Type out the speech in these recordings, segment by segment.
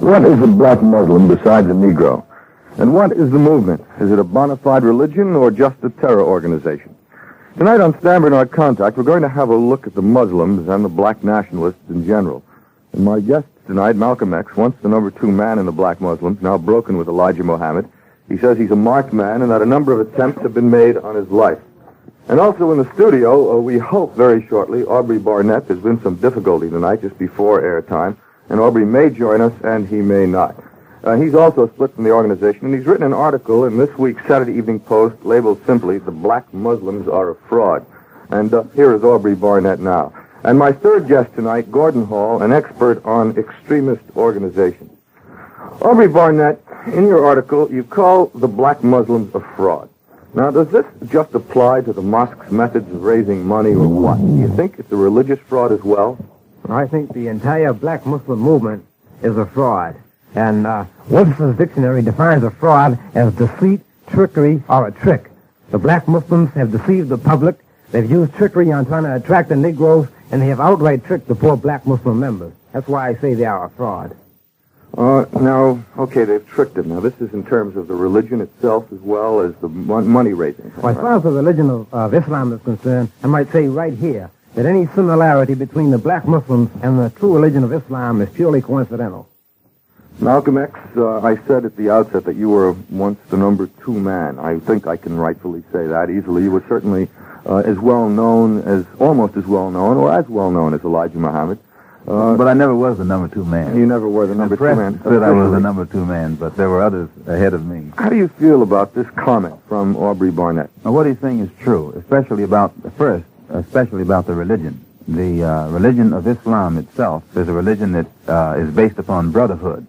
What is a black Muslim besides a Negro? And what is the movement? Is it a bona fide religion or just a terror organization? Tonight on Stammer and Art Contact, we're going to have a look at the Muslims and the black nationalists in general. And my guest tonight, Malcom X, once the number 2 man in the black Muslims, now broken with Elijah Muhammad. He says he's a marked man and that a number of attempts have been made on his life. And also in the studio, we hope very shortly, Aubrey Barnett. There's been some difficulty tonight just before airtime, and Aubrey may join us and he may not. He's also split from the organization, and he's written an article in this week's Saturday Evening Post labeled simply, "The Black Muslims Are a Fraud." And here is Aubrey Barnett now. And my third guest tonight, Gordon Hall, an expert on extremist organizations. Aubrey Barnett, in your article, you call the black Muslims a fraud. Now, does this just apply to the mosque's methods of raising money or what? Do you think it's a religious fraud as well? I think the entire black Muslim movement is a fraud. And Webster's dictionary defines a fraud as deceit, trickery, or a trick. The black Muslims have deceived the public. They've used trickery on trying to attract the Negroes, and they have outright tricked the poor black Muslim members. That's why I say they are a fraud. Now, okay, they've tricked them. Now, this is in terms of the religion itself as well as the money raising. Well, as far as the religion of Islam is concerned, I might say right here that any similarity between the black Muslims and the true religion of Islam is purely coincidental. Malcolm X, I said at the outset that you were once the number 2 man. I think I can rightfully say that easily. You were certainly as well known as, almost as well known, or as well known as Elijah Muhammad. But I never was the number 2 man. You never were the number 2 man. The press said I was the number 2 man, but there were others ahead of me. How do you feel about this comment from Aubrey Barnett? Now, what he's saying is true, especially about the religion. The religion of Islam itself is a religion that is based upon brotherhood,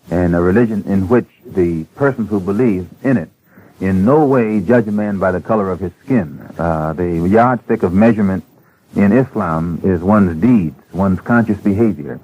and a religion in which the persons who believe in it in no way judge a man by the color of his skin. The yardstick of measurement in Islam is one's deeds, one's conscious behavior.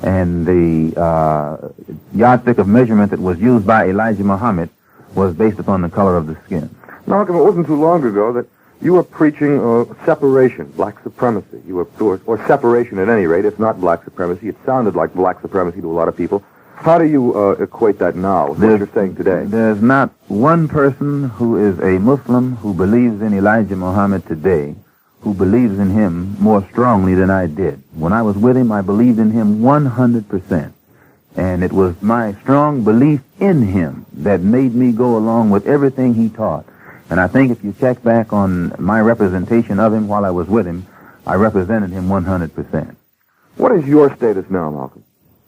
And the yardstick of measurement that was used by Elijah Muhammad was based upon the color of the skin. Malcolm, it wasn't too long ago that you were preaching separation, black supremacy. You were, or separation at any rate, if not black supremacy. It sounded like black supremacy to a lot of people. How do you equate that now with what you're saying today? There's not one person who is a Muslim who believes in Elijah Muhammad today who believes in him more strongly than I did. When I was with him, I believed in him 100%. And it was my strong belief in him that made me go along with everything he taught. And I think if you check back on my representation of him while I was with him, I represented him 100%. What is your status now, Malcolm?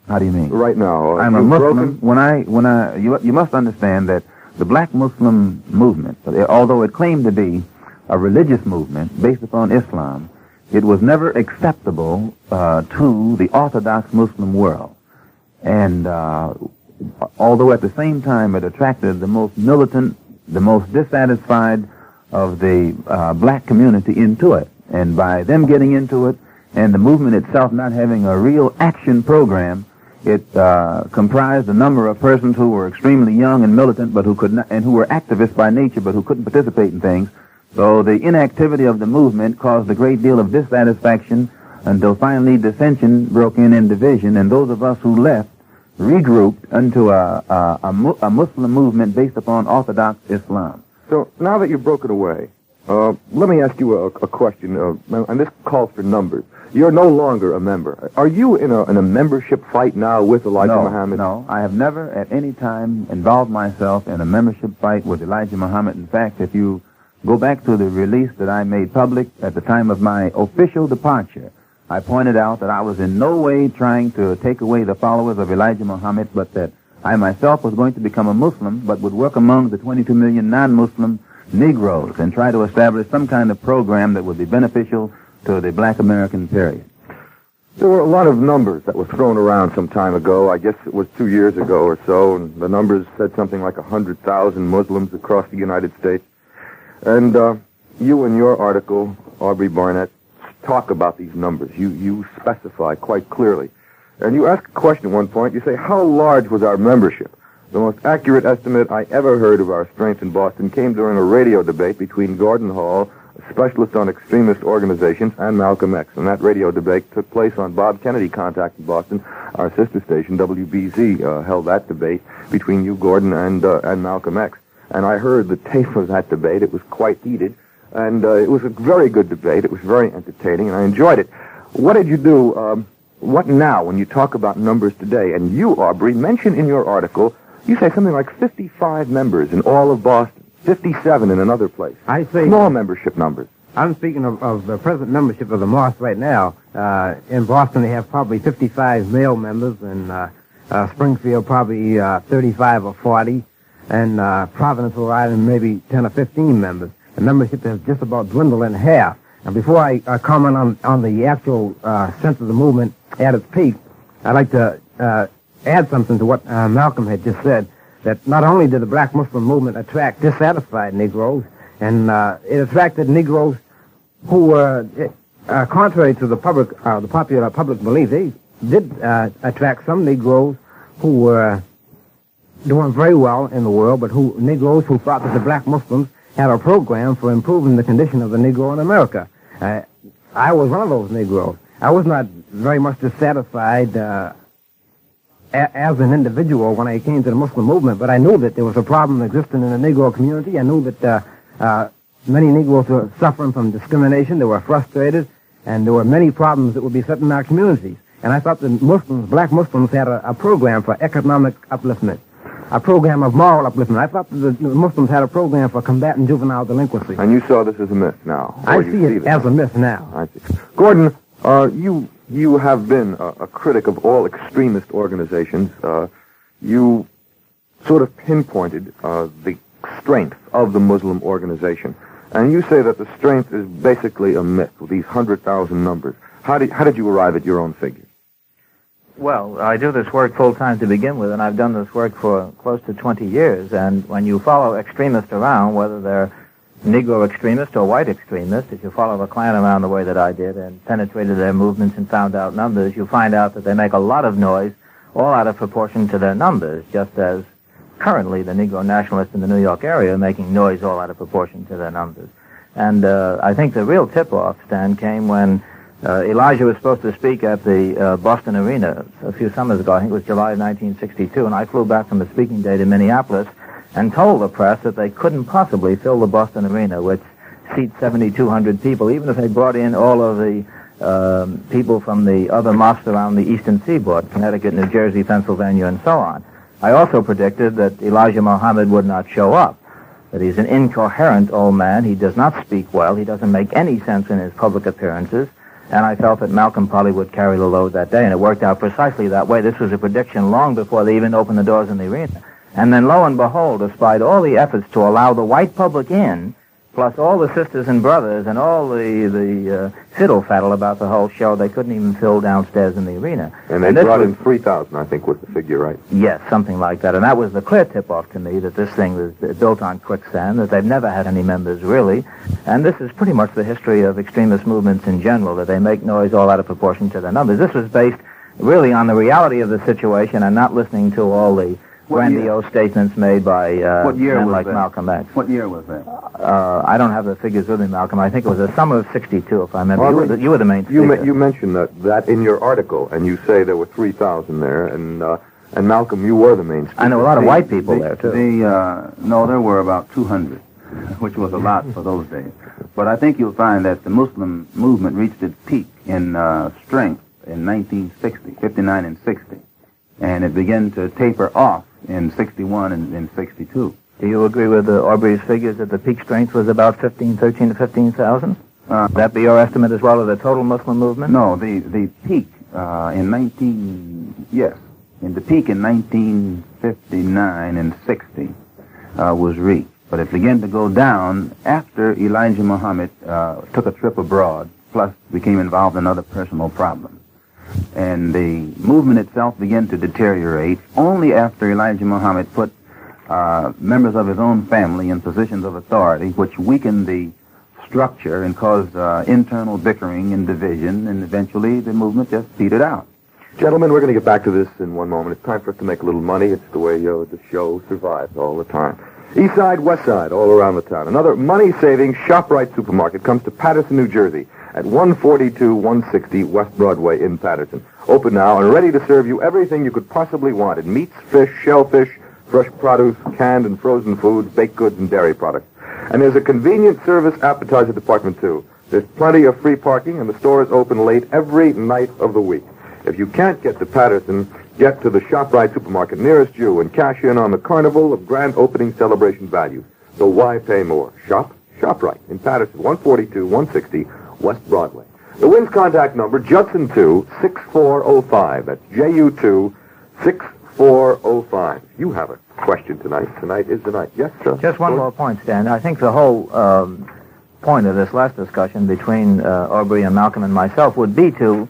How do you mean? Right now. I'm a Muslim. You must understand that the black Muslim movement, although it claimed to be a religious movement based upon Islam, it was never acceptable to the Orthodox Muslim world. And although at the same time it attracted the most militant, the most dissatisfied of the black community into it. And by them getting into it and the movement itself not having a real action program, it comprised a number of persons who were extremely young and militant, but who could not, and who were activists by nature, but who couldn't participate in things. So the inactivity of the movement caused a great deal of dissatisfaction until finally dissension broke in division, and those of us who left regrouped into a Muslim movement based upon Orthodox Islam. So now that you've broken away, let me ask you a question, and this calls for numbers. You're no longer a member. Are you in a membership fight now with Elijah Muhammad? No, I have never at any time involved myself in a membership fight with Elijah Muhammad. In fact, if you go back to the release that I made public at the time of my official departure, I pointed out that I was in no way trying to take away the followers of Elijah Muhammad, but that I myself was going to become a Muslim, but would work among the 22 million non-Muslim Negroes and try to establish some kind of program that would be beneficial to the black American period. There were a lot of numbers that were thrown around some time ago. I guess it was 2 years ago or so, and the numbers said something like 100,000 Muslims across the United States. And you in your article, Aubrey Barnett, talk about these numbers. You specify quite clearly. And you ask a question at one point. You say, how large was our membership? The most accurate estimate I ever heard of our strength in Boston came during a radio debate between Gordon Hall, a specialist on extremist organizations, and Malcolm X. And that radio debate took place on Bob Kennedy Contact in Boston. our sister station, WBZ, held that debate between you, Gordon, and Malcolm X. And I heard the tape of that debate. It was quite heated, and it was a very good debate. It was very entertaining, and I enjoyed it. What did you do? What now when you talk about numbers today? And you, Aubrey, mention in your article, you say something like 55 members in all of Boston, 57 in another place. I say Small membership numbers. I'm speaking of the present membership of the Moss right now. In Boston, they have probably 55 male members, and Springfield probably 35 or 40, and Providence, Rhode Island, maybe 10 or 15 members. The membership has just about dwindled in half. And before I comment on the actual sense of the movement at its peak, I'd like to add something to what Malcolm had just said, that not only did the black Muslim movement attract dissatisfied Negroes, and it attracted Negroes who were, contrary to the popular public belief, they did attract some Negroes who were doing very well in the world, but Negroes who thought that the black Muslims had a program for improving the condition of the Negro in America. I was one of those Negroes. I was not very much dissatisfied as an individual when I came to the Muslim movement, but I knew that there was a problem existing in the Negro community. I knew that many Negroes were suffering from discrimination. They were frustrated, and there were many problems that would be set in our communities. And I thought the Muslims, black Muslims, had a program for economic upliftment, a program of moral upliftment. I thought that the Muslims had a program for combating juvenile delinquency. And you saw this as a myth now? I see it as a myth now. I see. Gordon, you have been a critic of all extremist organizations. You sort of pinpointed the strength of the Muslim organization. And you say that the strength is basically a myth with these 100,000 numbers. How did you arrive at your own figures? Well, I do this work full-time to begin with, and I've done this work for close to 20 years. And when you follow extremists around, whether they're Negro extremists or white extremists, if you follow the Klan around the way that I did and penetrated their movements and found out numbers, you find out that they make a lot of noise, all out of proportion to their numbers, just as currently the Negro nationalists in the New York area are making noise all out of proportion to their numbers. And I think the real tip-off, Stan, came when Elijah was supposed to speak at the Boston Arena a few summers ago. I think it was July of 1962, and I flew back from the speaking day to Minneapolis and told the press that they couldn't possibly fill the Boston Arena, which seats 7,200 people, even if they brought in all of the people from the other mosques around the eastern seaboard, Connecticut, New Jersey, Pennsylvania, and so on. I also predicted that Elijah Muhammad would not show up, that he's an incoherent old man. He does not speak well. He doesn't make any sense in his public appearances. And I felt that Malcolm probably would carry the load that day, and it worked out precisely that way. This was a prediction long before they even opened the doors in the arena. And then, lo and behold, despite all the efforts to allow the white public in, plus all the sisters and brothers and all the fiddle-faddle about the whole show, they couldn't even fill downstairs in the arena. And they brought in 3,000, I think, was the figure, right? Yes, something like that. And that was the clear tip-off to me that this thing was built on quicksand, that they've never had any members, really. And this is pretty much the history of extremist movements in general, that they make noise all out of proportion to their numbers. This was based really on the reality of the situation and not listening to all the grandiose statements made by men like Malcolm X. What year was that? I don't have the figures with me, Malcolm. I think it was the summer of '62, if I remember. You were the main speaker. You mentioned that in your article, and you say there were 3,000 there, and Malcolm, you were the main speaker. I know a lot of white people there, too. No, there were about 200, which was a lot for those days. But I think you'll find that the Muslim movement reached its peak in strength in 1960, 59 and 60. And it began to taper off in 61 and in 62. Do you agree with Aubrey's figures that the peak strength was about 13 to 15,000? Would that be your estimate as well of the total Muslim movement? No, the peak the peak in 1959 and 60 was reached. But it began to go down after Elijah Muhammad took a trip abroad, plus became involved in other personal problems. And the movement itself began to deteriorate only after Elijah Muhammad put members of his own family in positions of authority, which weakened the structure and caused internal bickering and division, and eventually the movement just petered out. Gentlemen, we're going to get back to this in one moment. It's time for us to make a little money. It's the way the show survives all the time. East Side, West Side, all around the town. Another money-saving ShopRite supermarket comes to Patterson, New Jersey, at 142-160 West Broadway in Patterson. Open now and ready to serve you everything you could possibly want in meats, fish, shellfish, fresh produce, canned and frozen foods, baked goods, and dairy products. And there's a convenient service appetizer department, too. There's plenty of free parking, and the store is open late every night of the week. If you can't get to Patterson, get to the ShopRite supermarket nearest you and cash in on the carnival of grand opening celebration value. So why pay more? Shop ShopRite in Patterson, 142-160 West Broadway. The Wynn's contact number, Judson 2-6405. That's JU2-6405. You have a question tonight. Tonight is the night. Yes, sir. Just one more point, Stan. I think the whole point of this last discussion between Aubrey and Malcolm and myself would be to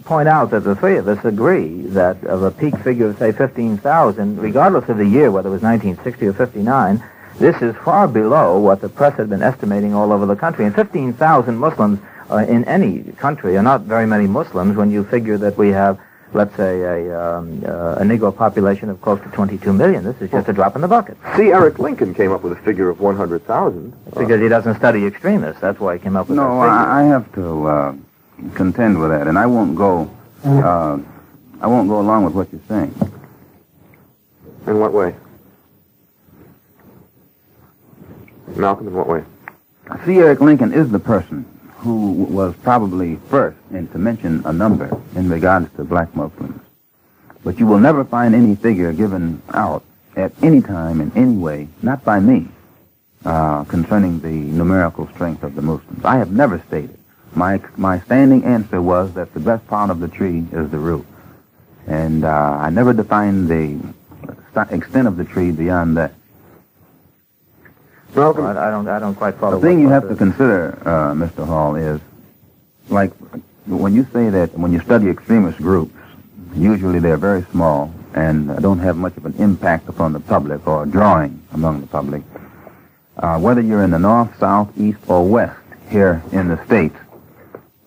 point out that the three of us agree that of a peak figure of, say, 15,000, regardless of the year, whether it was 1960 or 59, this is far below what the press had been estimating all over the country. And 15,000 Muslims in any country are not very many Muslims when you figure that we have, let's say, a Negro population of close to 22 million. This is just a drop in the bucket. See, Eric Lincoln came up with a figure of 100,000. Because he doesn't study extremists. That's why he came up with that figure. I have to contend with that, and I won't go along with what you're saying. In what way? Malcolm, in what way? See, Eric Lincoln is the person who was probably first to mention a number in regards to black Muslims. But you will never find any figure given out at any time in any way, not by me, concerning the numerical strength of the Muslims. I have never stated. My standing answer was that the best part of the tree is the root. And I never defined the extent of the tree beyond that. Malcolm, I don't quite follow. The thing you have to consider, Mr. Hall, is like when you say that when you study extremist groups, usually they're very small and don't have much of an impact upon the public or drawing among the public. Whether you're in the north, south, east, or west here in the States,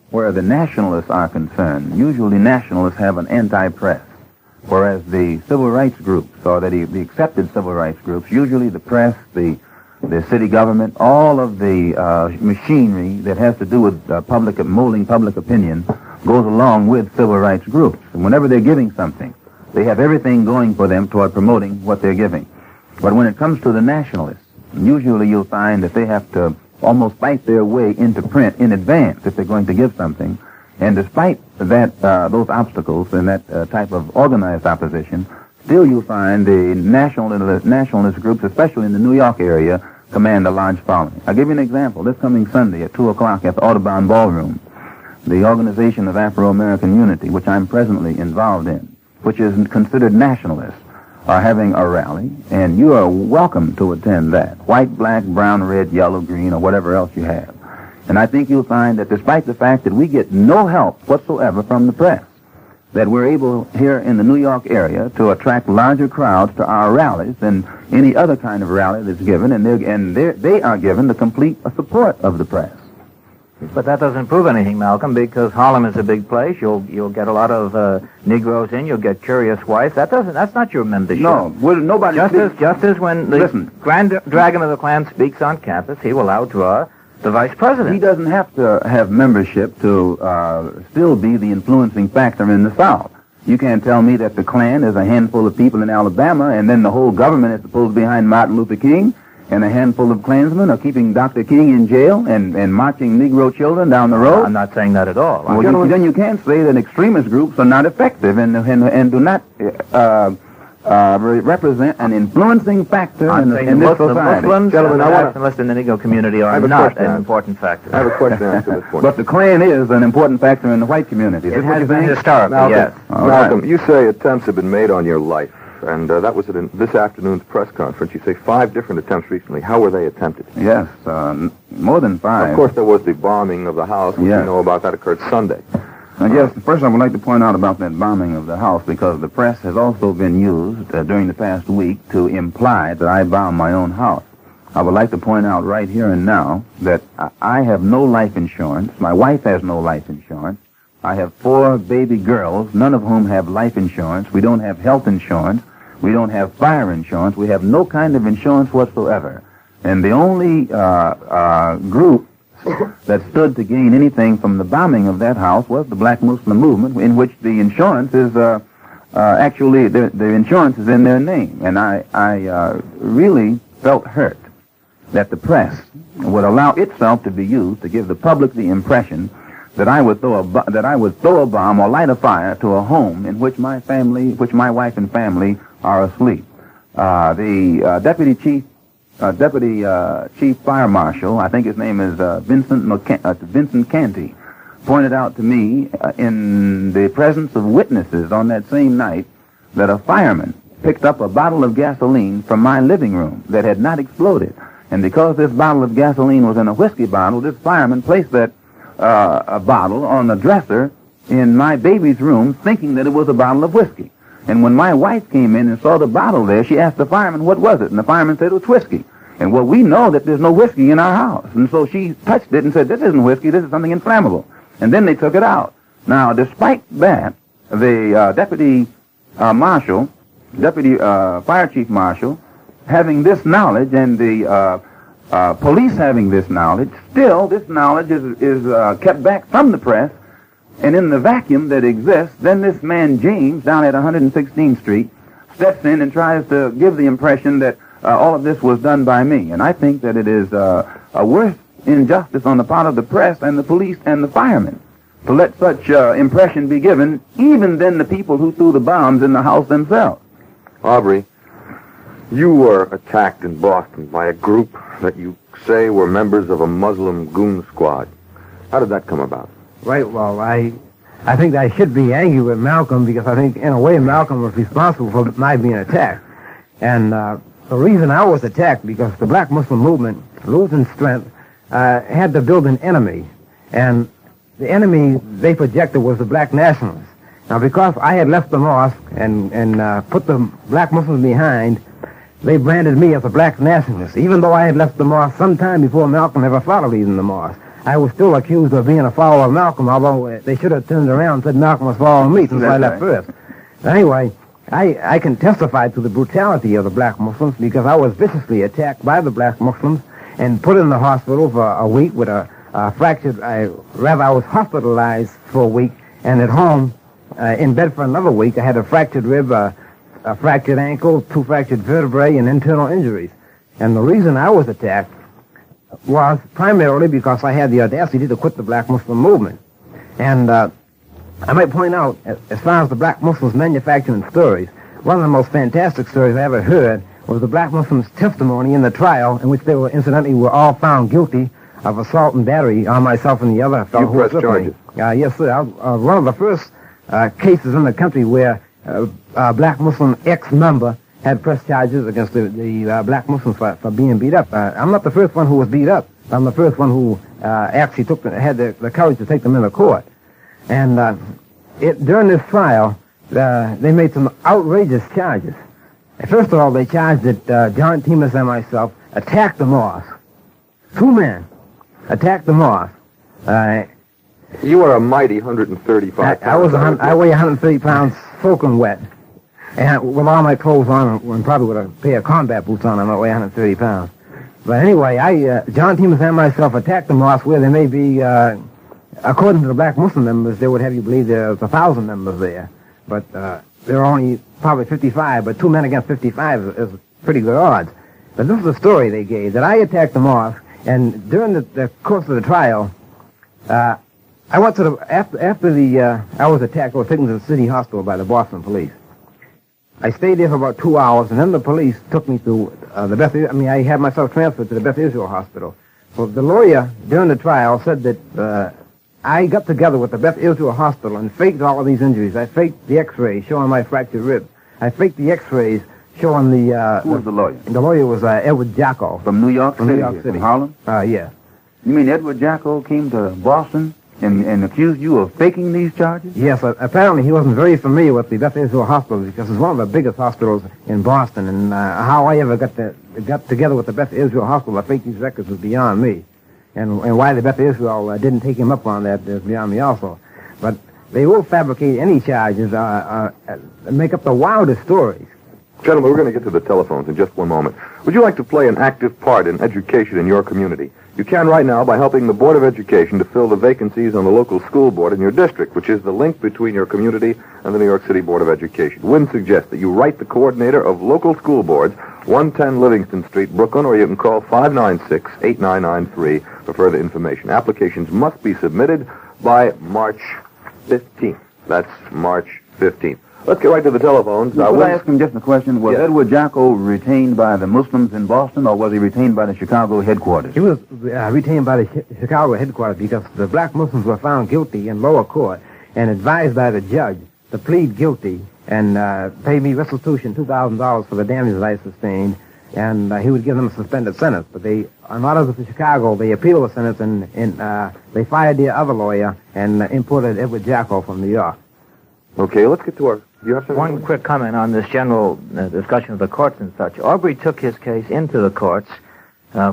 where the nationalists are concerned, usually nationalists have an anti-press, whereas the civil rights groups, or the accepted civil rights groups, usually the press, the city government, all of the machinery that has to do with molding public opinion goes along with civil rights groups. And whenever they're giving something, they have everything going for them toward promoting what they're giving. But when it comes to the nationalists, usually you'll find that they have to almost fight their way into print in advance if they're going to give something. And despite that, those obstacles and that type of organized opposition, still you'll find the nationalist groups, especially in the New York area, command a large following. I'll give you an example. This coming Sunday at 2 o'clock at the Audubon Ballroom, the Organization of Afro-American Unity, which I'm presently involved in, which is considered nationalist, are having a rally, and you are welcome to attend that. White, black, brown, red, yellow, green, or whatever else you have. And I think you'll find that despite the fact that we get no help whatsoever from the press, that we're able here in the New York area to attract larger crowds to our rallies than any other kind of rally that's given, and they are given the complete support of the press. But that doesn't prove anything, Malcolm, because Harlem is a big place. You'll get a lot of Negroes in. You'll get curious whites. That's not your membership. No, nobody. Just as when the Grand Dragon of the Klan speaks on campus, he will outdraw the vice president. He doesn't have to have membership to still be the influencing factor in the South. You can't tell me that the Klan is a handful of people in Alabama and then the whole government is supposed behind Martin Luther King and a handful of Klansmen are keeping Dr. King in jail and marching Negro children down the road. I'm not saying that at all. Well, then you can't say that extremist groups are not effective and do not represent an influencing factor in this society. Muslims, gentlemen, nationalists in the Negro community are not an important factor. I have a question after this point. But the Klan is an important factor in the white community. It has been historically, yes. Malcolm, you say attempts have been made on your life, and that was at this afternoon's press conference. You say 5 different attempts recently. How were they attempted? Yes, more than 5. Of course, there was the bombing of the house, which you know about. That occurred Sunday. Yes, first I would like to point out about that bombing of the house because the press has also been used during the past week to imply that I bombed my own house. I would like to point out right here and now that I have no life insurance. My wife has no life insurance. I have 4 baby girls, none of whom have life insurance. We don't have health insurance. We don't have fire insurance. We have no kind of insurance whatsoever. And the only group that stood to gain anything from the bombing of that house was the Black Muslim movement, in which the insurance is actually the insurance is in their name. And I really felt hurt that the press would allow itself to be used to give the public the impression that I would throw a bomb or light a fire to a home in which my wife and family are asleep. The deputy chief fire marshal, I think his name is Vincent Canty, pointed out to me in the presence of witnesses on that same night that a fireman picked up a bottle of gasoline from my living room that had not exploded. And because this bottle of gasoline was in a whiskey bottle, this fireman placed that a bottle on the dresser in my baby's room, thinking that it was a bottle of whiskey. And when my wife came in and saw the bottle there, she asked the fireman, what was it? And the fireman said it was whiskey. And well, we know that there's no whiskey in our house. And so she touched it and said, this isn't whiskey, this is something inflammable. And then they took it out. Now, despite that, the deputy fire chief marshal, having this knowledge and the police having this knowledge, still this knowledge is kept back from the press, and in the vacuum that exists, then this man James down at 116th Street steps in and tries to give the impression that all of this was done by me. And I think that it is a worse injustice on the part of the press and the police and the firemen to let such impression be given, even than the people who threw the bombs in the house themselves. Aubrey, you were attacked in Boston by a group that you say were members of a Muslim goon squad. How did that come about? Right, well, I think I should be angry with Malcom, because I think, in a way, Malcom was responsible for my being attacked. And the reason I was attacked, because the Black Muslim movement, losing strength, had to build an enemy. And the enemy they projected was the Black Nationalists. Now, because I had left the mosque and put the Black Muslims behind, they branded me as a Black nationalist. Even though I had left the mosque some time before Malcolm ever followed leaving the mosque, I was still accused of being a follower of Malcolm, although they should have turned around and said Malcolm was following me since I left first. Anyway, I can testify to the brutality of the Black Muslims, because I was viciously attacked by the Black Muslims and put in the hospital for a week with a fractured, I was hospitalized for a week, and at home, in bed for another week. I had a fractured rib, a fractured ankle, 2 fractured vertebrae, and internal injuries. And the reason I was attacked was primarily because I had the audacity to quit the Black Muslim movement. And I might point out, as far as the Black Muslims manufacturing stories, one of the most fantastic stories I ever heard was the Black Muslims' testimony in the trial, in which they were, incidentally, were all found guilty of assault and battery on myself and the other fellow who was with me. Yes, sir. One of the first cases in the country where a Black Muslim ex-member had pressed charges against the Black Muslims for being beat up. I'm not the first one who was beat up. I'm the first one who actually had the courage to take them into court. And during this trial, they made some outrageous charges. First of all, they charged that John Timus and myself attacked the mosque. 2 men attacked the mosque. You are a mighty 135 pounds. I weigh 130 pounds soaking wet. And with all my clothes on, and probably with a pair of combat boots on, I might weigh 130 pounds. But anyway, John Timus and myself attacked the mosque, where there may be, according to the Black Muslim members, they would have you believe there's 1,000 members there. But there are only probably 55, but 2 men against 55 is pretty good odds. But this is the story they gave, that I attacked the mosque, and during the course of the trial, I went to after I was attacked, I was taken to the city hospital by the Boston police. I stayed there for about 2 hours, and then the police took me to I had myself transferred to the Beth Israel Hospital. So the lawyer, during the trial, said that I got together with the Beth Israel Hospital and faked all of these injuries. I faked the x-rays showing my fractured rib. I faked the x-rays showing the... Who was the lawyer? The lawyer was Edward Jacko. From New York City? New York City. From Harlem? Yeah. You mean Edward Jacko came to Boston and accused you of faking these charges? Yes, apparently he wasn't very familiar with the Beth Israel Hospital, because it's one of the biggest hospitals in Boston, and how I ever got together with the Beth Israel Hospital to fake these records was beyond me. And why the Beth Israel didn't take him up on that is beyond me also. But they will fabricate any charges, make up the wildest stories. Gentlemen, we're going to get to the telephones in just one moment. Would you like to play an active part in education in your community? You can right now by helping the Board of Education to fill the vacancies on the local school board in your district, which is the link between your community and the New York City Board of Education. Wynn suggests that you write the coordinator of local school boards, 110 Livingston Street, Brooklyn, or you can call 596-8993 for further information. Applications must be submitted by March 15th. That's March 15th. Let's get right to the telephones. Could I ask him just a question? Was Edward Jacko retained by the Muslims in Boston, or was he retained by the Chicago headquarters? He was retained by the Chicago headquarters because the black Muslims were found guilty in lower court and advised by the judge to plead guilty and pay me restitution, $2,000 for the damages I sustained, and he would give them a suspended sentence. But they, in order for Chicago, they appealed the sentence and they fired their other lawyer and imported Edward Jacko from New York. Okay, let's get to our... You have One quick comment on this general discussion of the courts and such. Aubrey took his case into the courts,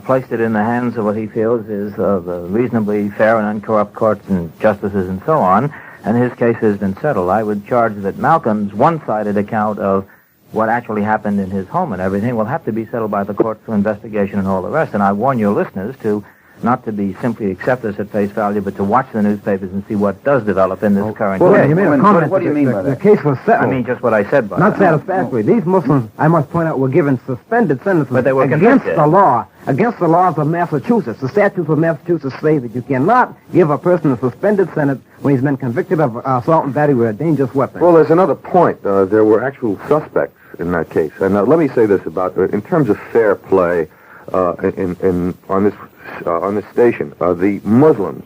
placed it in the hands of what he feels is the reasonably fair and uncorrupt courts and justices and so on, and his case has been settled. I would charge that Malcolm's one-sided account of what actually happened in his home and everything will have to be settled by the courts through investigation and all the rest. And I warn your listeners to not to be simply accept this at face value, but to watch the newspapers and see what does develop in this current Well, case. you made a comment. What do you mean by the that? case was settled. I mean just what I said by Not that. satisfactory. These Muslims, I must point out, were given suspended sentences But they were against convicted. the law, against the laws of Massachusetts. The statutes of Massachusetts say that you cannot give a person a suspended sentence when he's been convicted of assault and battery with a dangerous weapon. Well, there's another point. There were actual suspects in that case. And let me say this about, in terms of fair play on this station, the Muslims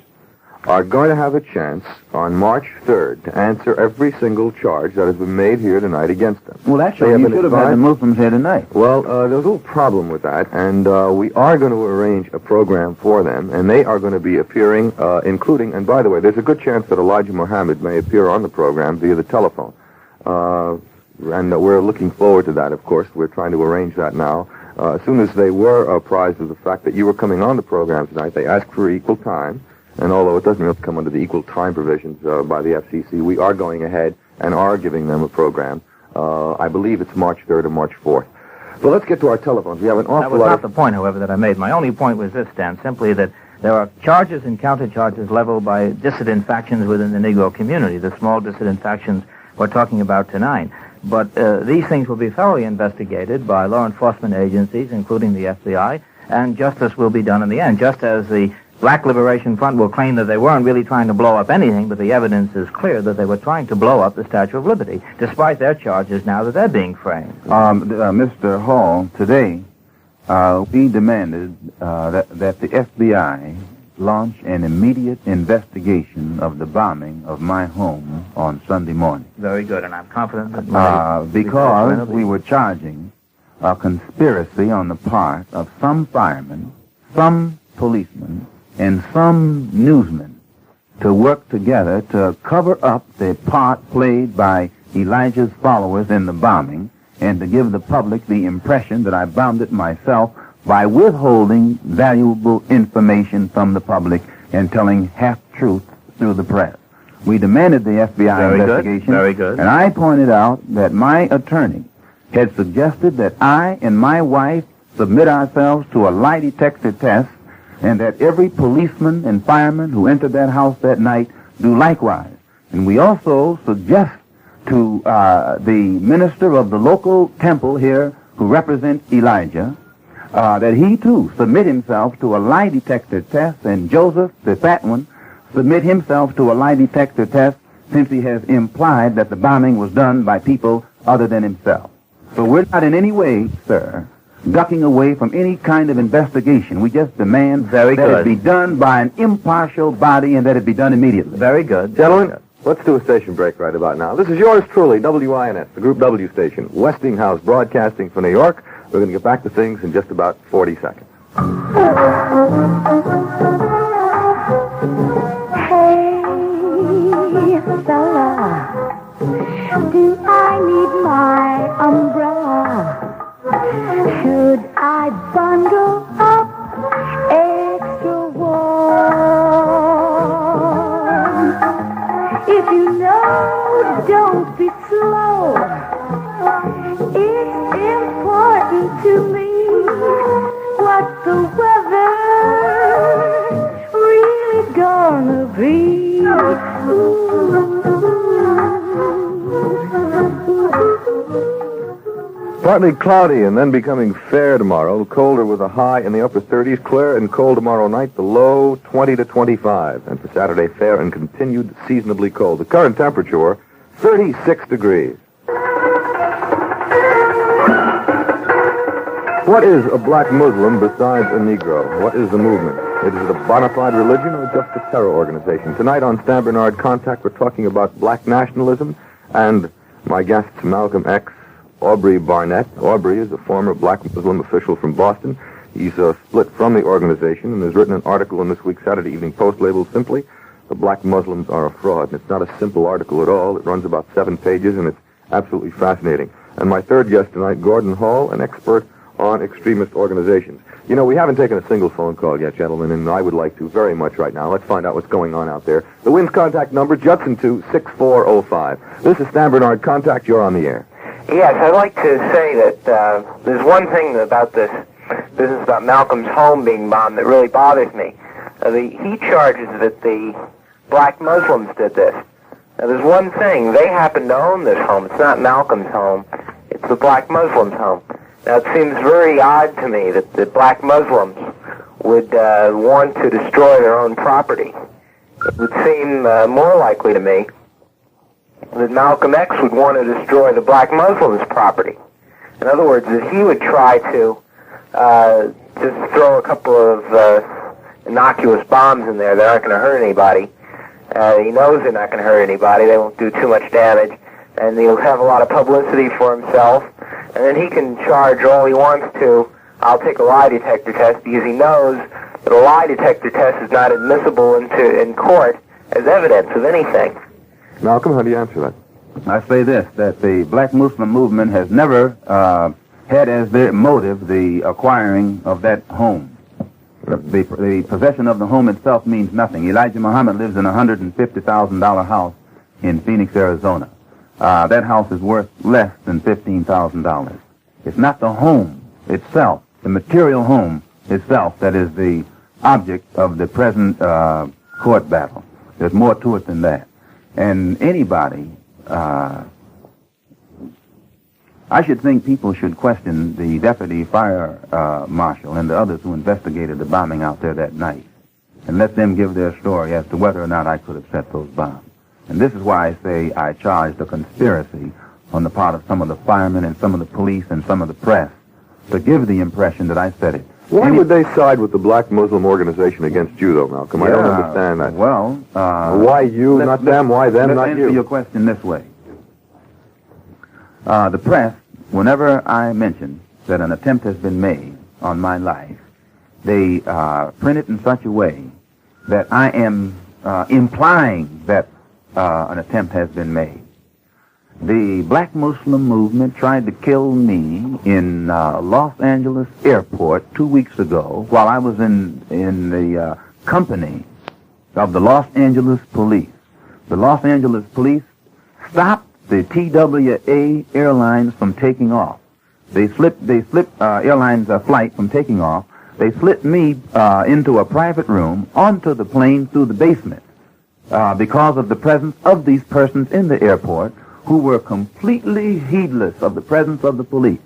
are going to have a chance on March 3rd to answer every single charge that has been made here tonight against them. Well, actually, They you have been should have had the advised- Muslims here tonight. Well, there's a little problem with that, and we are going to arrange a program for them, and they are going to be appearing, including, and by the way, there's a good chance that Elijah Muhammad may appear on the program via the telephone. And we're looking forward to that, of course. We're trying to arrange that now. As soon as they were apprised of the fact that you were coming on the program tonight, they asked for equal time. And although it doesn't really come under the equal time provisions by the FCC, we are going ahead and are giving them a program. I believe it's March 3rd or March 4th. But let's get to our telephones. We have an That awful was lot not of... the point, however, that I made. My only point was this, Stan, simply that there are charges and countercharges leveled by dissident factions within the Negro community, the small dissident factions we're talking about tonight. But these things will be thoroughly investigated by law enforcement agencies, including the FBI, and justice will be done in the end, just as the Black Liberation Front will claim that they weren't really trying to blow up anything, but the evidence is clear that they were trying to blow up the Statue of Liberty, despite their charges now that they're being framed. Mr. Hall, today we demanded that the FBI launch an immediate investigation of the bombing of my home on Sunday morning. Very good, and I'm confident that Because we were charging a conspiracy on the part of some firemen, some policemen, and some newsmen to work together to cover up the part played by Elijah's followers in the bombing and to give the public the impression that I bombed it myself by withholding valuable information from the public and telling half-truth through the press. We demanded the FBI Very good, investigation. very good. And I pointed out that my attorney had suggested that I and my wife submit ourselves to a lie detector test and that every policeman and fireman who entered that house that night do likewise. And we also suggest to the minister of the local temple here who represents Elijah that he too submit himself to a lie detector test, and Joseph, the fat one, submit himself to a lie detector test since he has implied that the bombing was done by people other than himself. So we're not in any way, sir, ducking away from any kind of investigation. We just demand that it be done by an impartial body and that it be done immediately. Very good. Gentlemen, let's do a station break right about now. This is yours truly, WINS, the Group W station, Westinghouse Broadcasting for New York. We're going to get back to things in just about 40 seconds. Hey, fella, do I need my umbrella? Should I bundle up extra warm? If you know, don't be slow. It's Partly cloudy and then becoming fair tomorrow. Colder with a high in the upper 30s. Clear and cold tomorrow night. The low 20 to 25. And for Saturday, fair and continued seasonably cold. The current temperature, 36 degrees. What is a black Muslim besides a Negro? What is the movement? Is it a bona fide religion or just a terror organization? Tonight on Stan Bernard Contact, we're talking about black nationalism and my guests, Malcolm X, Aubrey Barnett. Aubrey is a former black Muslim official from Boston. He's split from the organization and has written an article in this week's Saturday Evening Post labeled simply, "The Black Muslims Are a Fraud." And it's not a simple article at all. It runs about 7 pages and it's absolutely fascinating. And my third guest tonight, Gordon Hall, an expert on extremist organizations. You know, we haven't taken a single phone call yet, gentlemen, and I would like to very much right now. Let's find out what's going on out there. The Wind's contact number, Judson 2-6405. This is Stan Bernard Contact. You're on the air. Yes, I'd like to say that there's one thing about this business about Malcolm's home being bombed that really bothers me. He charges that the black Muslims did this. Now, there's one thing. They happen to own this home. It's not Malcolm's home. It's the black Muslims' home. Now, it seems very odd to me that the black Muslims would want to destroy their own property. It would seem more likely to me that Malcolm X would want to destroy the black Muslims' property. In other words, that he would try to just throw a couple of innocuous bombs in there that aren't going to hurt anybody. He knows they're not going to hurt anybody. They won't do too much damage. And he'll have a lot of publicity for himself. And then he can charge all he wants to, "I'll take a lie detector test," because he knows that a lie detector test is not admissible in court as evidence of anything. Malcolm, how do you answer that? I say this, that the black Muslim movement has never had as their motive the acquiring of that home. The possession of the home itself means nothing. Elijah Muhammad lives in a $150,000 house in Phoenix, Arizona. That house is worth less than $15,000. It's not the home itself, the material home itself, that is the object of the present court battle. There's more to it than that. And anybody, I should think people should question the deputy fire marshal and the others who investigated the bombing out there that night and let them give their story as to whether or not I could have set those bombs. And this is why I say I charged a conspiracy on the part of some of the firemen and some of the police and some of the press to give the impression that I said it. Why would they side with the black Muslim organization against you, though, Malcolm? I don't understand that. Well, why you, not them? Why them, not Let's you? answer your question this way. The press, whenever I mention that an attempt has been made on my life, they print it in such a way that I am implying that an attempt has been made. The black Muslim movement tried to kill me in Los Angeles airport 2 weeks ago while I was in the company of the Los Angeles police. The Los Angeles police stopped the TWA Airlines from taking off. They slipped airlines flight from taking off. They slipped me into a private room onto the plane through the basement. Because of the presence of these persons in the airport who were completely heedless of the presence of the police.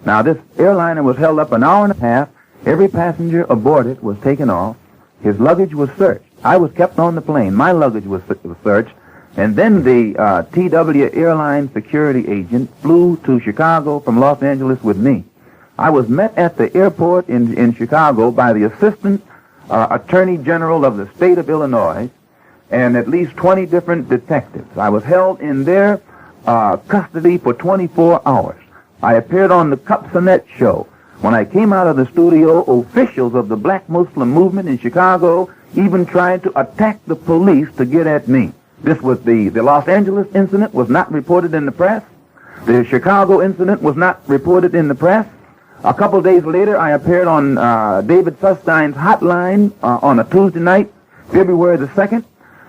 Now, this airliner was held up an hour and a half. Every passenger aboard it was taken off. His luggage was searched. I was kept on the plane. My luggage was searched. And then the TW Airline security agent flew to Chicago from Los Angeles with me. I was met at the airport in Chicago by the Assistant Attorney General of the state of Illinois and at least 20 different detectives. I was held in their custody for 24 hours. I appeared on the Cupsonet show. When I came out of the studio, officials of the black Muslim movement in Chicago even tried to attack the police to get at me. This was the Los Angeles incident was not reported in the press. The Chicago incident was not reported in the press. A couple days later, I appeared on David Sussstein's hotline on a Tuesday night, February the 2nd.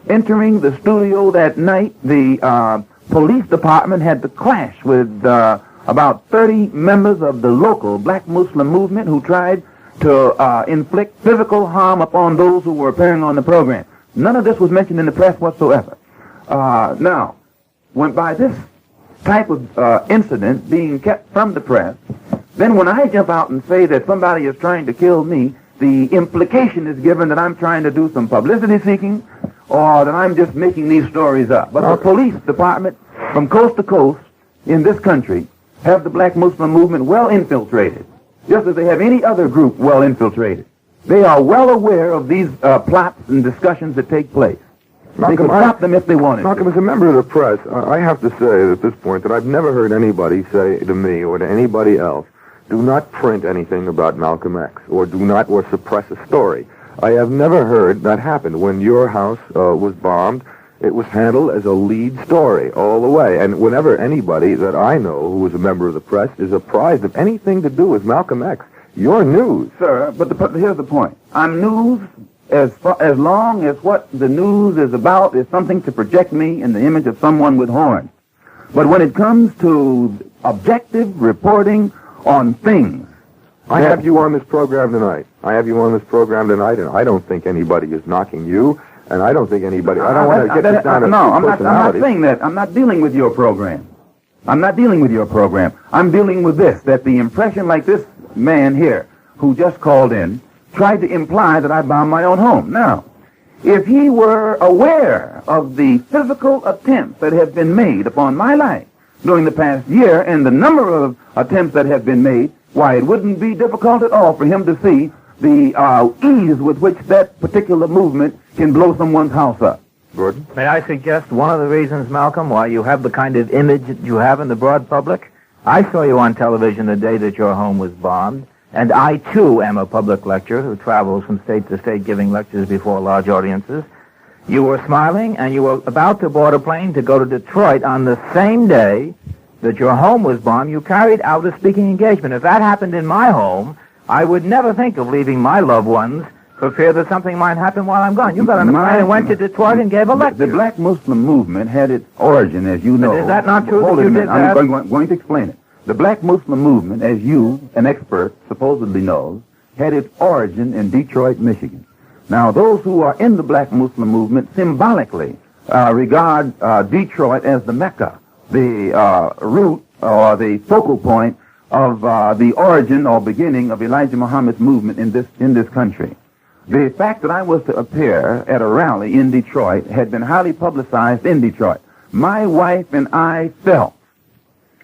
Entering the studio that night, the police department had to clash with about 30 members of the local black Muslim movement who tried to inflict physical harm upon those who were appearing on the program. None of this was mentioned in the press whatsoever. Now, when by this type of incident being kept from the press, then when I jump out and say that somebody is trying to kill me, the implication is given that I'm trying to do some publicity seeking or that I'm just making these stories up. But our police department from coast to coast in this country have the black Muslim movement well infiltrated, just as they have any other group well infiltrated. They are well aware of these plots and discussions that take place. They could stop them if they wanted. Malcom, as a member of the press, I have to say at this point that I've never heard anybody say to me or to anybody else, do not print anything about Malcolm X, or do not, or suppress a story. I have never heard that happen. When your house was bombed, it was handled as a lead story all the way. And whenever anybody that I know who is a member of the press is apprised of anything to do with Malcolm X, you're news. Sir, but here's the point. I'm news as long as what the news is about is something to project me in the image of someone with horns. But when it comes to objective reporting on things, I have you on this program tonight. And I don't think anybody is knocking you, and I don't think anybody... I don't want to get this down to I'm not saying that. I'm not dealing with your program. I'm dealing with this, that the impression like this man here, who just called in, tried to imply that I bombed my own home. Now, if he were aware of the physical attempts that have been made upon my life during the past year and the number of attempts that have been made, why, it wouldn't be difficult at all for him to see the ease with which that particular movement can blow someone's house up. Gordon? May I suggest one of the reasons, Malcolm, why you have the kind of image that you have in the broad public? I saw you on television the day that your home was bombed, and I, too, am a public lecturer who travels from state to state giving lectures before large audiences. You were smiling, and you were about to board a plane to go to Detroit on the same day that your home was bombed. You carried out a speaking engagement. If that happened in my home, I would never think of leaving my loved ones for fear that something might happen while I'm gone. You got on a plane and went to Detroit and gave a lecture. The black Muslim movement had its origin, as you know. But is that not true that you did that? I'm going to explain it. The black Muslim movement, as you, an expert, supposedly knows, had its origin in Detroit, Michigan. Now, those who are in the black Muslim movement symbolically regard Detroit as the Mecca, the root or the focal point of the origin or beginning of Elijah Muhammad's movement in this country. The fact that I was to appear at a rally in Detroit had been highly publicized in Detroit. My wife and I felt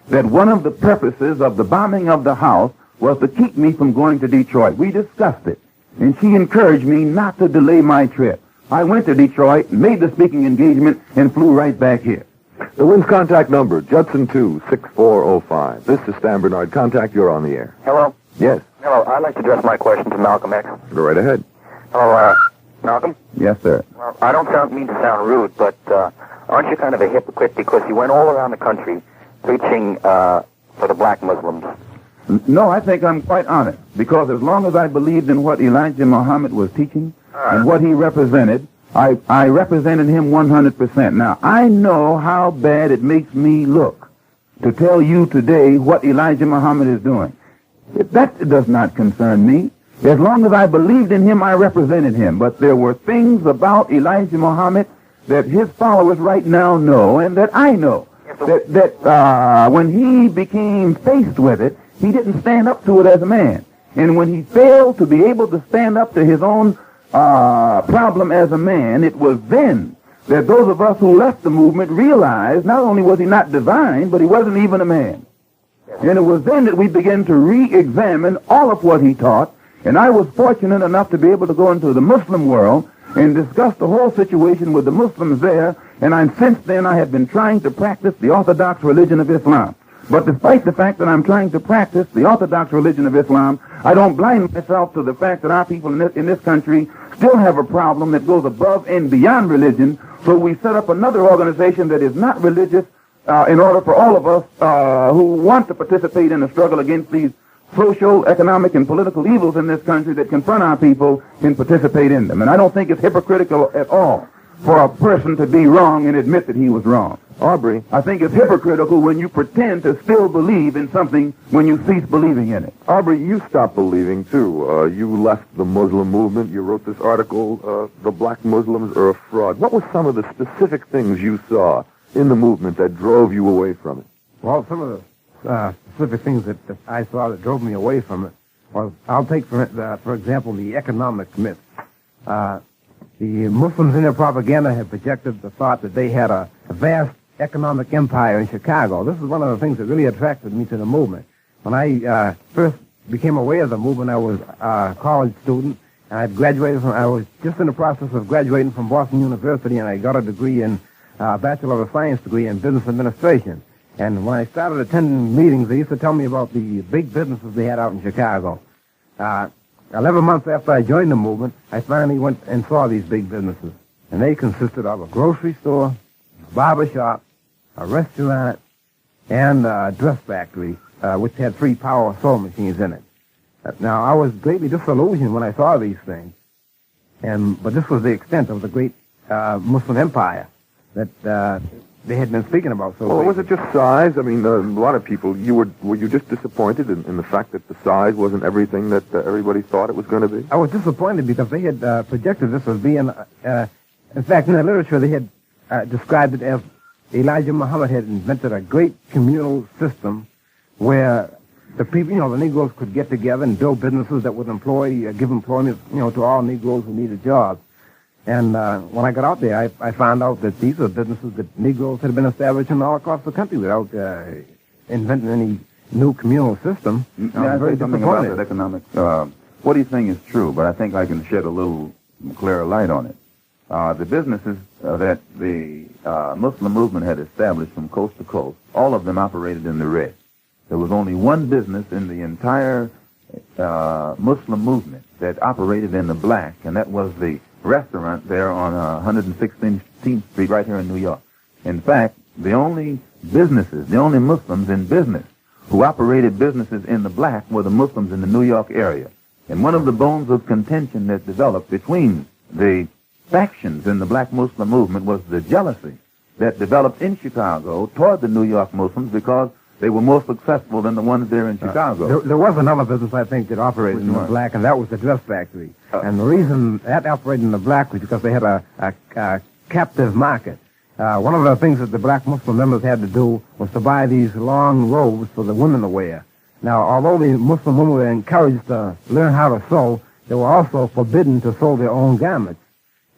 that one of the purposes of the bombing of the house was to keep me from going to Detroit. We discussed it, and she encouraged me not to delay my trip. I went to Detroit, made the speaking engagement, and flew right back here. The Wynn's contact number, Judson 2-6405. This is Stan Bernard. Contact, you're on the air. Hello? Yes. Hello, I'd like to address my question to Malcolm X. Go right ahead. Hello, Malcolm? Yes, sir. Well, I don't mean to sound rude, but aren't you kind of a hypocrite because you went all around the country preaching for the black Muslims? No, I think I'm quite honest, because as long as I believed in what Elijah Muhammad was teaching and what he represented, I represented him 100%. Now, I know how bad it makes me look to tell you today what Elijah Muhammad is doing. That does not concern me. As long as I believed in him, I represented him. But there were things about Elijah Muhammad that his followers right now know and that I know. That when he became faced with it, he didn't stand up to it as a man. And when he failed to be able to stand up to his own problem as a man, it was then that those of us who left the movement realized not only was he not divine, but he wasn't even a man. And it was then that we began to re-examine all of what he taught. And I was fortunate enough to be able to go into the Muslim world and discuss the whole situation with the Muslims there. And since then I have been trying to practice the Orthodox religion of Islam. But despite the fact that I'm trying to practice the Orthodox religion of Islam, I don't blind myself to the fact that our people in this country still have a problem that goes above and beyond religion. So we set up another organization that is not religious in order for all of us who want to participate in the struggle against these social, economic, and political evils in this country that confront our people can participate in them. And I don't think it's hypocritical at all for a person to be wrong and admit that he was wrong. Aubrey. I think it's hypocritical when you pretend to still believe in something when you cease believing in it. Aubrey, you stopped believing, too. You left the Muslim movement. You wrote this article, The Black Muslims Are a Fraud. What were some of the specific things you saw in the movement that drove you away from it? Well, some of the specific things that I saw that drove me away from it was, I'll take, for example, the economic myth. The Muslims in their propaganda had projected the thought that they had a vast economic empire in Chicago. This is one of the things that really attracted me to the movement. When I first became aware of the movement, I was a college student, and I was just in the process of graduating from Boston University, and I got a degree in Bachelor of Science degree in Business Administration. And when I started attending meetings, they used to tell me about the big businesses they had out in Chicago. 11 months after I joined the movement, I finally went and saw these big businesses. And they consisted of a grocery store, a barber shop, a restaurant, and a dress factory, which had 3 power sewing machines in it. Now, I was greatly disillusioned when I saw these things. But this was the extent of the great Muslim empire that they had been speaking about. So Well, was it just size? I mean, a lot of people, were you just disappointed in the fact that the size wasn't everything that everybody thought it was going to be? I was disappointed because they had projected this as being, in fact, in the literature they had described it as Elijah Muhammad had invented a great communal system where the people, the Negroes could get together and build businesses that would give employment, to all Negroes who needed jobs. And when I got out there, I found out that these are businesses that Negroes had been establishing all across the country without inventing any new communal system. Yeah, I very something about that economic. What he's saying is true, but I think I can shed a little clearer light on it. The businesses that the Muslim movement had established from coast to coast, all of them operated in the red. There was only one business in the entire Muslim movement that operated in the black, and that was the restaurant there on 116th Street right here in New York. In fact, the only Muslims in business who operated businesses in the black were the Muslims in the New York area. And one of the bones of contention that developed between the factions in the black Muslim movement was the jealousy that developed in Chicago toward the New York Muslims because they were more successful than the ones there in Chicago. There was another business, I think, that operated in the black, and that was the dress factory. And the reason that operated in the black was because they had a captive market. One of the things that the black Muslim members had to do was to buy these long robes for the women to wear. Now, although the Muslim women were encouraged to learn how to sew, they were also forbidden to sew their own garments.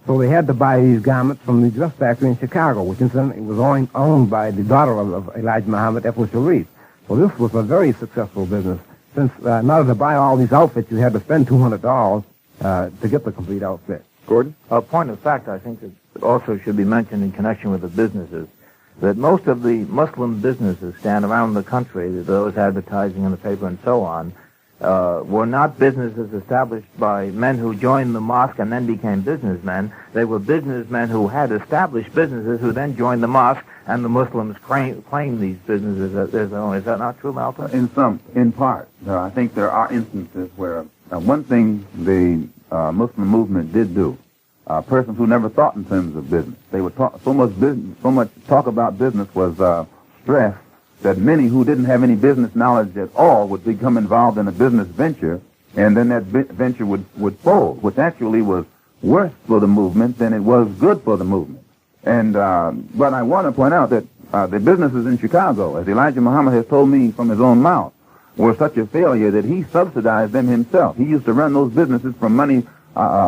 So they had to buy these garments from the dress factory in Chicago, which incidentally was owned by the daughter of Elijah Muhammad, Ethel Sharif. So this was a very successful business. Since in order to buy all these outfits, you had to spend $200 to get the complete outfit. Gordon? A point of fact, I think, that also should be mentioned in connection with the businesses, that most of the Muslim businesses stand around the country, those advertising in the paper and so on, were not businesses established by men who joined the mosque and then became businessmen. They were businessmen who had established businesses who then joined the mosque, and the Muslims claimed these businesses as their own. Is that not true, Malcolm? In part. I think there are instances where one thing the Muslim movement did do, persons who never thought in terms of business, they would talk so much talk about business was stressed that many who didn't have any business knowledge at all would become involved in a business venture, and then that venture would fold, which actually was worse for the movement than it was good for the movement. And but I want to point out that the businesses in Chicago, as Elijah Muhammad has told me from his own mouth, were such a failure that he subsidized them himself. He used to run those businesses from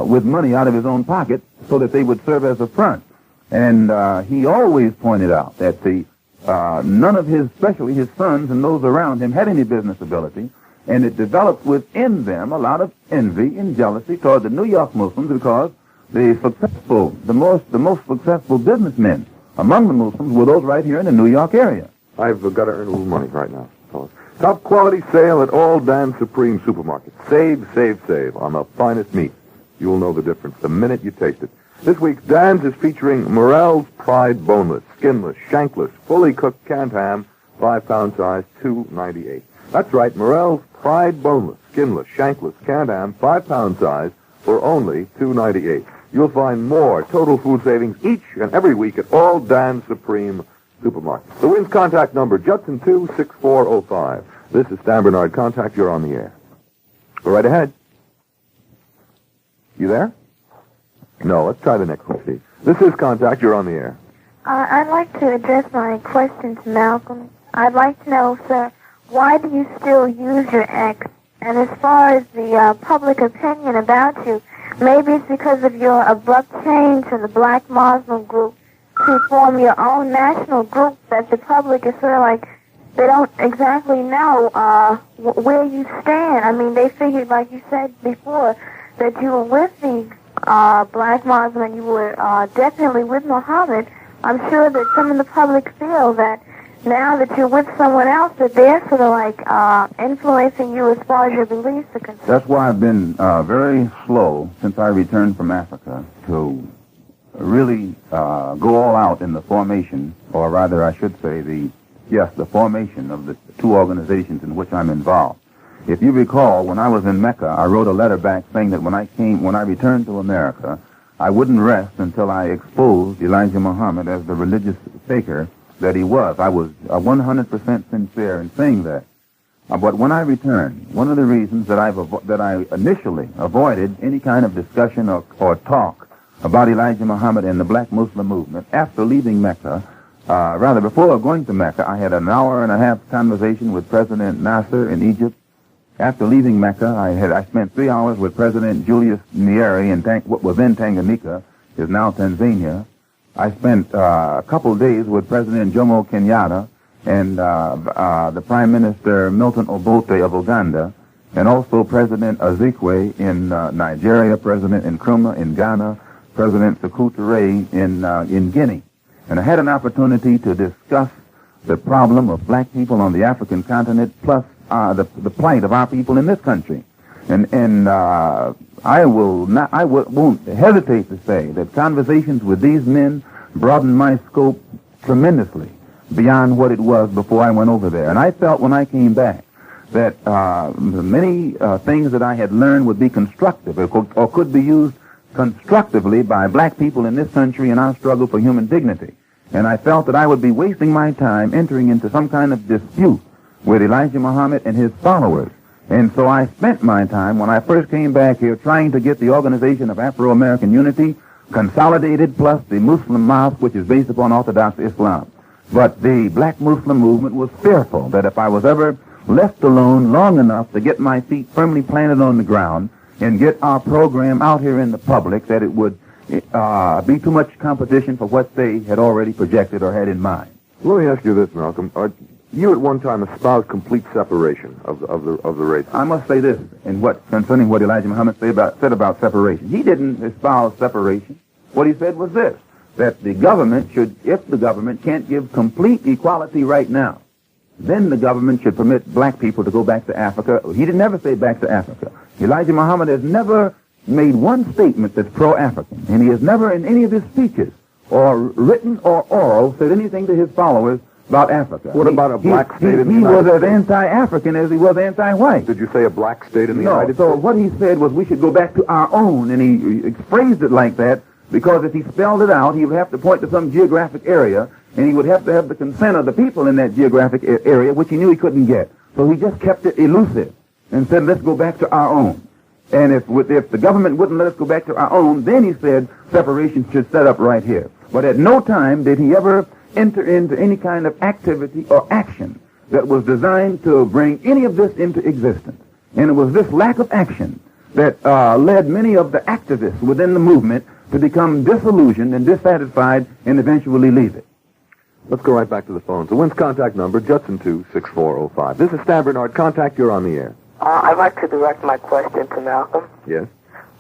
with money out of his own pocket so that they would serve as a front. And he always pointed out that none of especially his sons and those around him, had any business ability, and it developed within them a lot of envy and jealousy toward the New York Muslims because the most successful businessmen among the Muslims were those right here in the New York area. I've got to earn a little money right now, fellas. Top quality sale at all Dan Supreme supermarkets. Save on the finest meat. You'll know the difference the minute you taste it. This week's Dan's is featuring Morel's Pride Boneless, Skinless, Shankless, Fully Cooked Canned Ham, 5-pound size, $2.98. That's right, Morel's Pride Boneless, Skinless, Shankless, Canned Ham, 5-pound size, for only $2.98. You'll find more total food savings each and every week at all Dan Supreme supermarkets. The Wynn's contact number, Judson 26405. This is Stan Bernard. Contact, you're on the air. Go right ahead. You there? No, let's try the next one, Steve. This is Contact. You're on the air. I'd like to address my question to Malcolm. I'd like to know, sir, why do you still use your X? And as far as the public opinion about you, maybe it's because of your abrupt change from the black Muslim group to form your own national group that the public is sort of like, they don't exactly know where you stand. I mean, they figured, like you said before, that you were with the black Muslim and you were definitely with Muhammad. I'm sure that some of the public feel that now that you're with someone else, that they're sort of like influencing you as far as your beliefs are concerned. That's why I've been very slow since I returned from Africa to really go all out in the formation, or rather I should say the formation of the two organizations in which I'm involved. If you recall, when I was in Mecca, I wrote a letter back saying that when I returned to America, I wouldn't rest until I exposed Elijah Muhammad as the religious faker that he was. I was 100% sincere in saying that. But when I returned, one of the reasons that I initially avoided any kind of discussion or talk about Elijah Muhammad and the black Muslim movement after leaving Mecca, before going to Mecca, I had an hour and a half conversation with President Nasser in Egypt. After leaving Mecca, I spent 3 hours with President Julius Nyerere in what was then Tanganyika, is now Tanzania. I spent a couple of days with President Jomo Kenyatta and the Prime Minister Milton Obote of Uganda, and also President Azikwe in Nigeria, President Nkrumah in Ghana, President Sekou Touré in Guinea. And I had an opportunity to discuss the problem of black people on the African continent, plus the plight of our people in this country. And I won't hesitate to say that conversations with these men broadened my scope tremendously beyond what it was before I went over there. And I felt when I came back that many things that I had learned would be constructive or could be used constructively by black people in this country in our struggle for human dignity. And I felt that I would be wasting my time entering into some kind of dispute with Elijah Muhammad and his followers. And so I spent my time, when I first came back here, trying to get the Organization of Afro-American Unity consolidated, plus the Muslim Mosque, which is based upon Orthodox Islam. But the black Muslim movement was fearful that if I was ever left alone long enough to get my feet firmly planted on the ground and get our program out here in the public, that it would be too much competition for what they had already projected or had in mind. Let me ask you this, Malcolm. You at one time espoused complete separation of the race. I must say this concerning what Elijah Muhammad said about separation. He didn't espouse separation. What he said was this, that the government should, if the government can't give complete equality right now, then the government should permit black people to go back to Africa. He didn't ever say back to Africa. Elijah Muhammad has never made one statement that's pro-African, and he has never in any of his speeches, or written or oral, said anything to his followers about Africa. What about a black state in the United States? He was as anti-African as he was anti-white. Did you say a black state in the United States? No, so what he said was we should go back to our own, and he phrased it like that because if he spelled it out, he would have to point to some geographic area, and he would have to have the consent of the people in that geographic area, which he knew he couldn't get. So he just kept it elusive and said, let's go back to our own. And if the government wouldn't let us go back to our own, then he said separation should set up right here. But at no time did he ever enter into any kind of activity or action that was designed to bring any of this into existence. And it was this lack of action that led many of the activists within the movement to become disillusioned and dissatisfied and eventually leave it. Let's go right back to the phones. The Wynn's contact number, Judson 26405. This is Stan Bernard. Contact, you're on the air. I'd like to direct my question to Malcolm. Yes?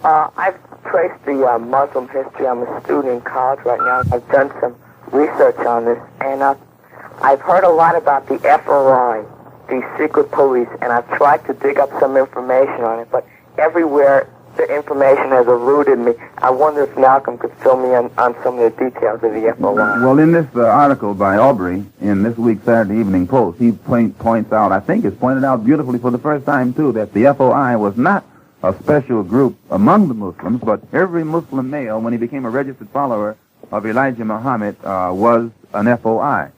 I've traced the Muslim history. I'm a student in college right now. I've done some research on this, and I've heard a lot about the FOI, the secret police, and I've tried to dig up some information on it, but everywhere the information has eluded me. I wonder if Malcolm could fill me in on some of the details of the FOI. Well, in this article by Aubrey in this week's Saturday Evening Post, he points out, I think it's pointed out beautifully for the first time, too, that the FOI was not a special group among the Muslims, but every Muslim male, when he became a registered follower of Elijah Muhammad, was an FOI.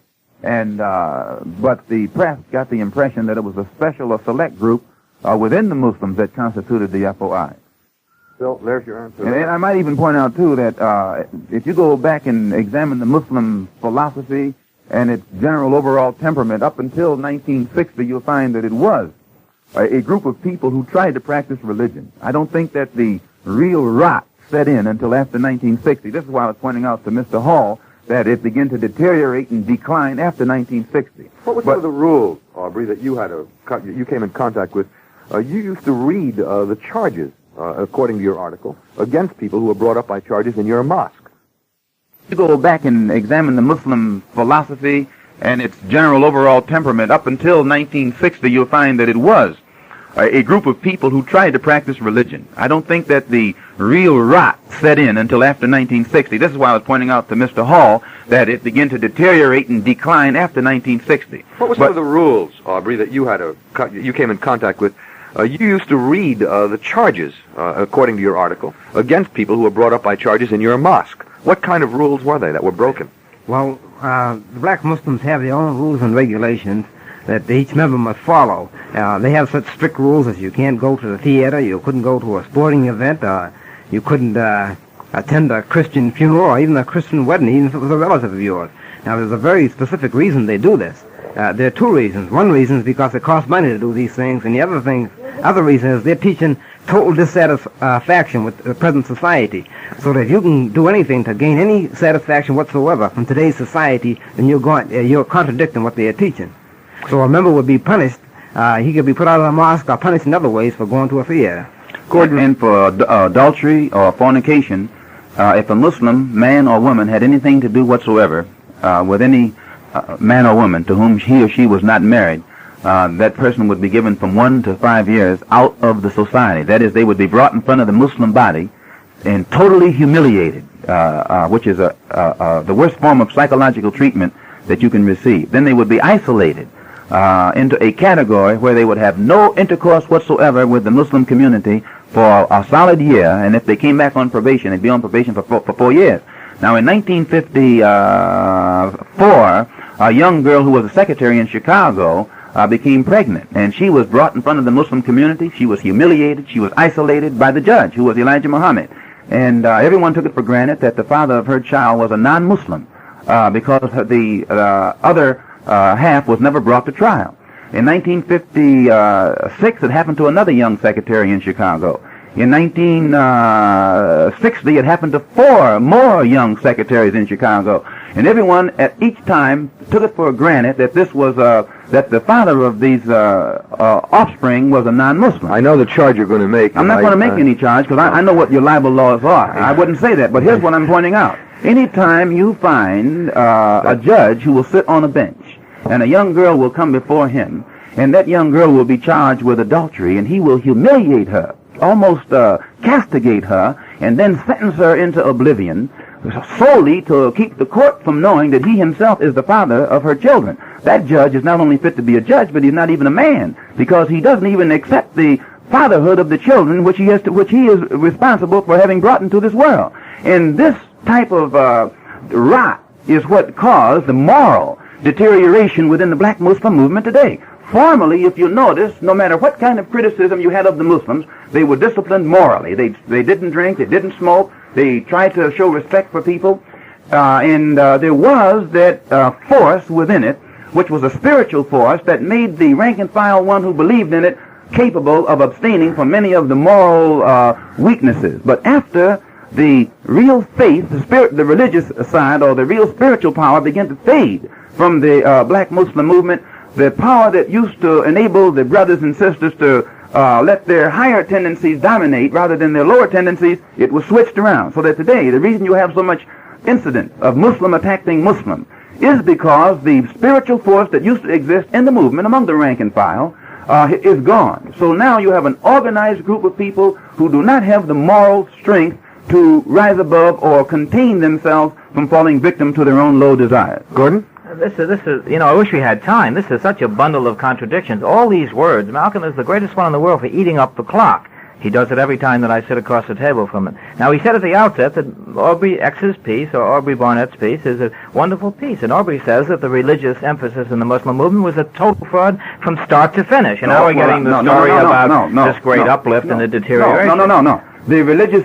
And but the press got the impression that it was a special or select group within the Muslims that constituted the FOI. Bill, there's your answer. And I might even point out, too, that if you go back and examine the Muslim philosophy and its general overall temperament, up until 1960, you'll find that it was a group of people who tried to practice religion. I don't think that the real rot set in until after 1960. This is why I was pointing out to Mr. Hall that it began to deteriorate and decline after 1960. What were some of the rules, Aubrey, that you came in contact with? You used to read the charges, according to your article, against people who were brought up by charges in your mosque. You go back and examine the Muslim philosophy and its general overall temperament, up until 1960, you'll find that it was a group of people who tried to practice religion. I don't think that the real rot set in until after 1960. This is why I was pointing out to Mr. Hall that it began to deteriorate and decline after 1960. What were some of the rules, Aubrey, that you came in contact with? You used to read the charges, according to your article, against people who were brought up by charges in your mosque. What kind of rules were they that were broken? Well, the black Muslims have their own rules and regulations that each member must follow. They have such strict rules as you can't go to the theater, you couldn't go to a sporting event, you couldn't attend a Christian funeral or even a Christian wedding, even if it was a relative of yours. Now, there's a very specific reason they do this. There are two reasons. One reason is because it costs money to do these things, and the other reason is they're teaching total dissatisfaction with the present society. So that if you can do anything to gain any satisfaction whatsoever from today's society, then you're contradicting what they are teaching. So a member would be punished. He could be put out of the mosque or punished in other ways for going to a theater. And for adultery or fornication, if a Muslim man or woman had anything to do whatsoever with any man or woman to whom he or she was not married, that person would be given from 1 to 5 years out of the society. That is, they would be brought in front of the Muslim body and totally humiliated, which is the worst form of psychological treatment that you can receive. Then they would be isolated into a category where they would have no intercourse whatsoever with the Muslim community for a solid year, and if they came back on probation, they'd be on probation for 4 years. Now, in 1954, a young girl who was a secretary in Chicago became pregnant, and she was brought in front of the Muslim community. She was humiliated. She was isolated by the judge, who was Elijah Muhammad. And everyone took it for granted that the father of her child was a non-Muslim because the other half was never brought to trial. In 1956, it happened to another young secretary in Chicago. In 1960, it happened to 4 more young secretaries in Chicago. And everyone at each time took it for granted that this was that the father of these offspring was a non-Muslim. I know the charge you're going to make. I'm not going to make any charge because I know what your libel laws are. I wouldn't say that, but here's what I'm pointing out. Anytime you find a judge who will sit on a bench and a young girl will come before him, and that young girl will be charged with adultery, and he will humiliate her, almost castigate her, and then sentence her into oblivion, solely to keep the court from knowing that he himself is the father of her children. That judge is not only fit to be a judge, but he's not even a man, because he doesn't even accept the fatherhood of the children which he is responsible for having brought into this world. And this type of rot is what caused the moral deterioration within the black Muslim movement today. Formerly, if you notice, no matter what kind of criticism you had of the Muslims, they were disciplined morally. They didn't drink, they didn't smoke, they tried to show respect for people, and there was that force within it, which was a spiritual force that made the rank and file one who believed in it capable of abstaining from many of the moral weaknesses. But after the real faith, the religious side, or the real spiritual power began to fade from the black Muslim movement, the power that used to enable the brothers and sisters to let their higher tendencies dominate rather than their lower tendencies, it was switched around. So that today, the reason you have so much incident of Muslim attacking Muslim is because the spiritual force that used to exist in the movement among the rank and file is gone. So now you have an organized group of people who do not have the moral strength to rise above or contain themselves from falling victim to their own low desires. Gordon? This is, I wish we had time. This is such a bundle of contradictions. All these words. Malcolm is the greatest one in the world for eating up the clock. He does it every time that I sit across the table from him. Now, he said at the outset that Aubrey X's piece, or Aubrey Barnett's piece, is a wonderful piece. And Aubrey says that the religious emphasis in the Muslim movement was a total fraud from start to finish. And now we're getting the story about this great uplift and the deterioration. No. The religious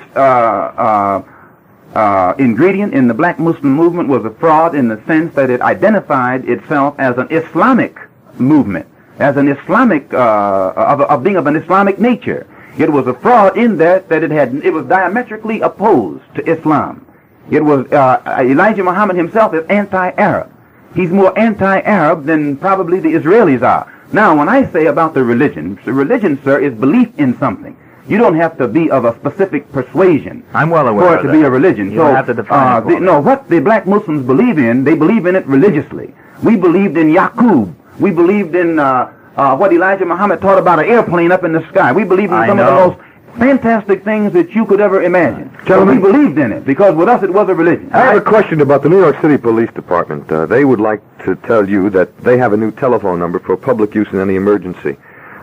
ingredient in the black Muslim movement was a fraud in the sense that it identified itself as an Islamic movement, as an Islamic, of being of an Islamic nature. It was a fraud in that it was diametrically opposed to Islam. It was, Elijah Muhammad himself is anti-Arab. He's more anti-Arab than probably the Israelis are. Now, when I say about the religion, sir, is belief in something. You don't have to be of a specific persuasion. I'm well aware for of it to that. be a religion. You don't have to define it for me. No, what the black Muslims believe in, they believe in it religiously. We believed in Yaqub. We believed in what Elijah Muhammad taught about an airplane up in the sky. We believed in some of the most fantastic things that you could ever imagine. Gentlemen, we believed in it because with us it was a religion. I have a question about the New York City Police Department. They would like to tell you that they have a new telephone number for public use in any emergency.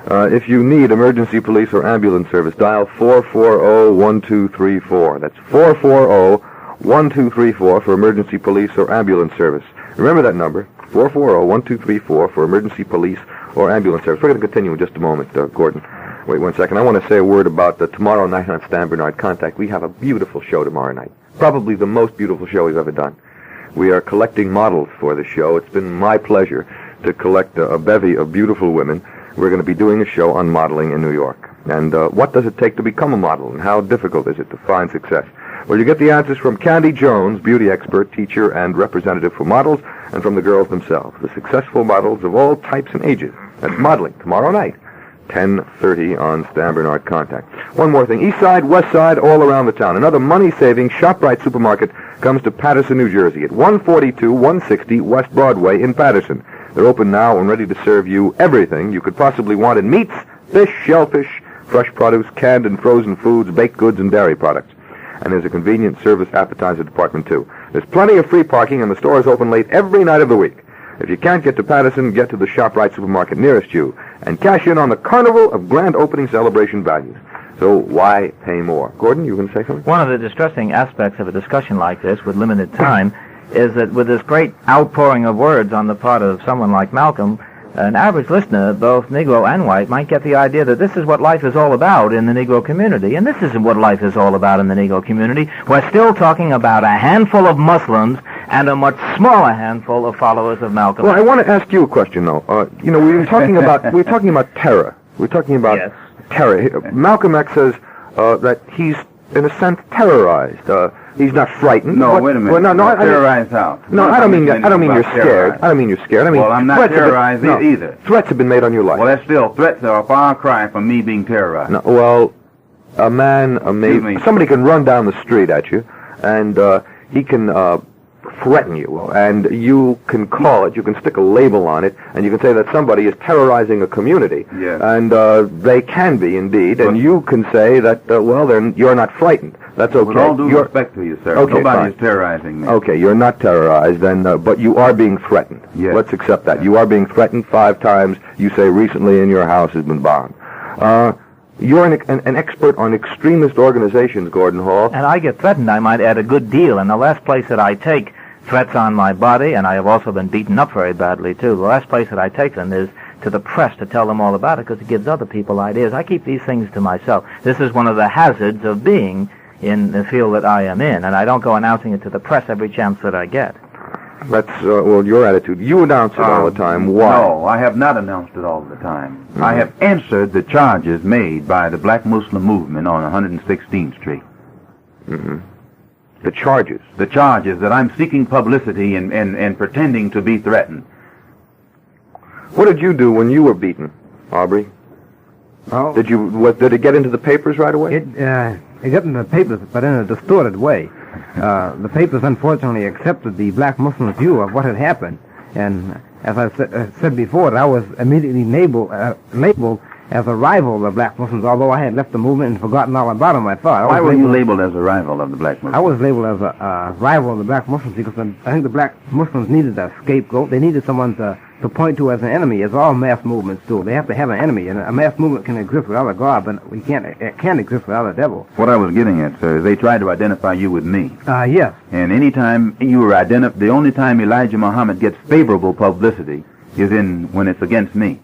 If you need emergency police or ambulance service, dial 440-1234. That's 440-1234 for emergency police or ambulance service. Remember that number, 440-1234 for emergency police or ambulance service. We're going to continue in just a moment, Gordon. Wait 1 second. I want to say a word about tomorrow night on Stan Bernard Contact. We have a beautiful show tomorrow night. Probably the most beautiful show we've ever done. We are collecting models for the show. It's been my pleasure to collect a bevy of beautiful women. We're going to be doing a show on modeling in New York. And what does it take to become a model, and how difficult is it to find success? Well, you get the answers from Candy Jones, beauty expert, teacher, and representative for models, and from the girls themselves, the successful models of all types and ages. That's modeling tomorrow night, 10:30 on Stan Bernard Contact. One more thing. East Side, West Side, all around the town. Another money-saving ShopRite supermarket comes to Paterson, New Jersey at 142-160 West Broadway in Paterson. They're open now and ready to serve you everything you could possibly want in meats, fish, shellfish, fresh produce, canned and frozen foods, baked goods, and dairy products. And there's a convenient service appetizer department, too. There's plenty of free parking, and the store is open late every night of the week. If you can't get to Paterson, get to the ShopRite supermarket nearest you and cash in on the Carnival of Grand Opening Celebration values. So why pay more? Gordon, you going to say something? One of the distressing aspects of a discussion like this with limited time is that with this great outpouring of words on the part of someone like Malcom, an average listener, both Negro and white, might get the idea that this is what life is all about in the Negro community. And this isn't what life is all about in the Negro community. We're still talking about a handful of Muslims and a much smaller handful of followers of Malcolm. Well, I want to ask you a question, though. We were talking about terror. We're talking about terror. Malcolm X says that he's, in a sense, terrorized. He's not frightened. No, wait a minute. Well, no, terrorized how? No, I don't mean you're scared. I don't mean you're scared. I mean, well, I'm not terrorized either. Threats have been made on your life. Well, that's still threats are a far cry from me being terrorized. No, well, somebody can run down the street at you, and he can threaten you, and you can call it, you can stick a label on it, and you can say that somebody is terrorizing a community. Yes. And they can be, indeed, and you can say that, you're not frightened. That's okay. With all due respect to you, sir, okay, nobody is terrorizing me. Okay, you're not terrorized, then, but you are being threatened. Yes. Let's accept that. You are being threatened 5 times. You say recently in your house has been bombed. You're an expert on extremist organizations, Gordon Hall. And I get threatened, I might add, a good deal. And the last place that I take threats on my body, and I have also been beaten up very badly, too. The last place that I take them is to the press to tell them all about it because it gives other people ideas. I keep these things to myself. This is one of the hazards of being in the field that I am in, and I don't go announcing it to the press every chance that I get. That's, your attitude. You announce it all the time. Why? No, I have not announced it all the time. Mm-hmm. I have answered the charges made by the Black Muslim movement on 116th Street. Mm-hmm. The charges? The charges that I'm seeking publicity and pretending to be threatened. What did you do when you were beaten, Aubrey? Oh. Did it get into the papers right away? It got into the papers, but in a distorted way. The papers unfortunately accepted the black Muslim view of what had happened, and as I said before, that I was immediately labeled as a rival of the black Muslims, although I had left the movement and forgotten all about them, I thought. Why were you labeled as a rival of the black Muslims? I was labeled as a rival of the black Muslims because I think the black Muslims needed a scapegoat. They needed someone to point to as an enemy, as all mass movements do. They have to have an enemy, and a mass movement can exist without a God, but it can't exist without a devil. What I was getting at, sir, is they tried to identify you with me. Yes. And any time you were the only time Elijah Muhammad gets favorable publicity is when it's against me.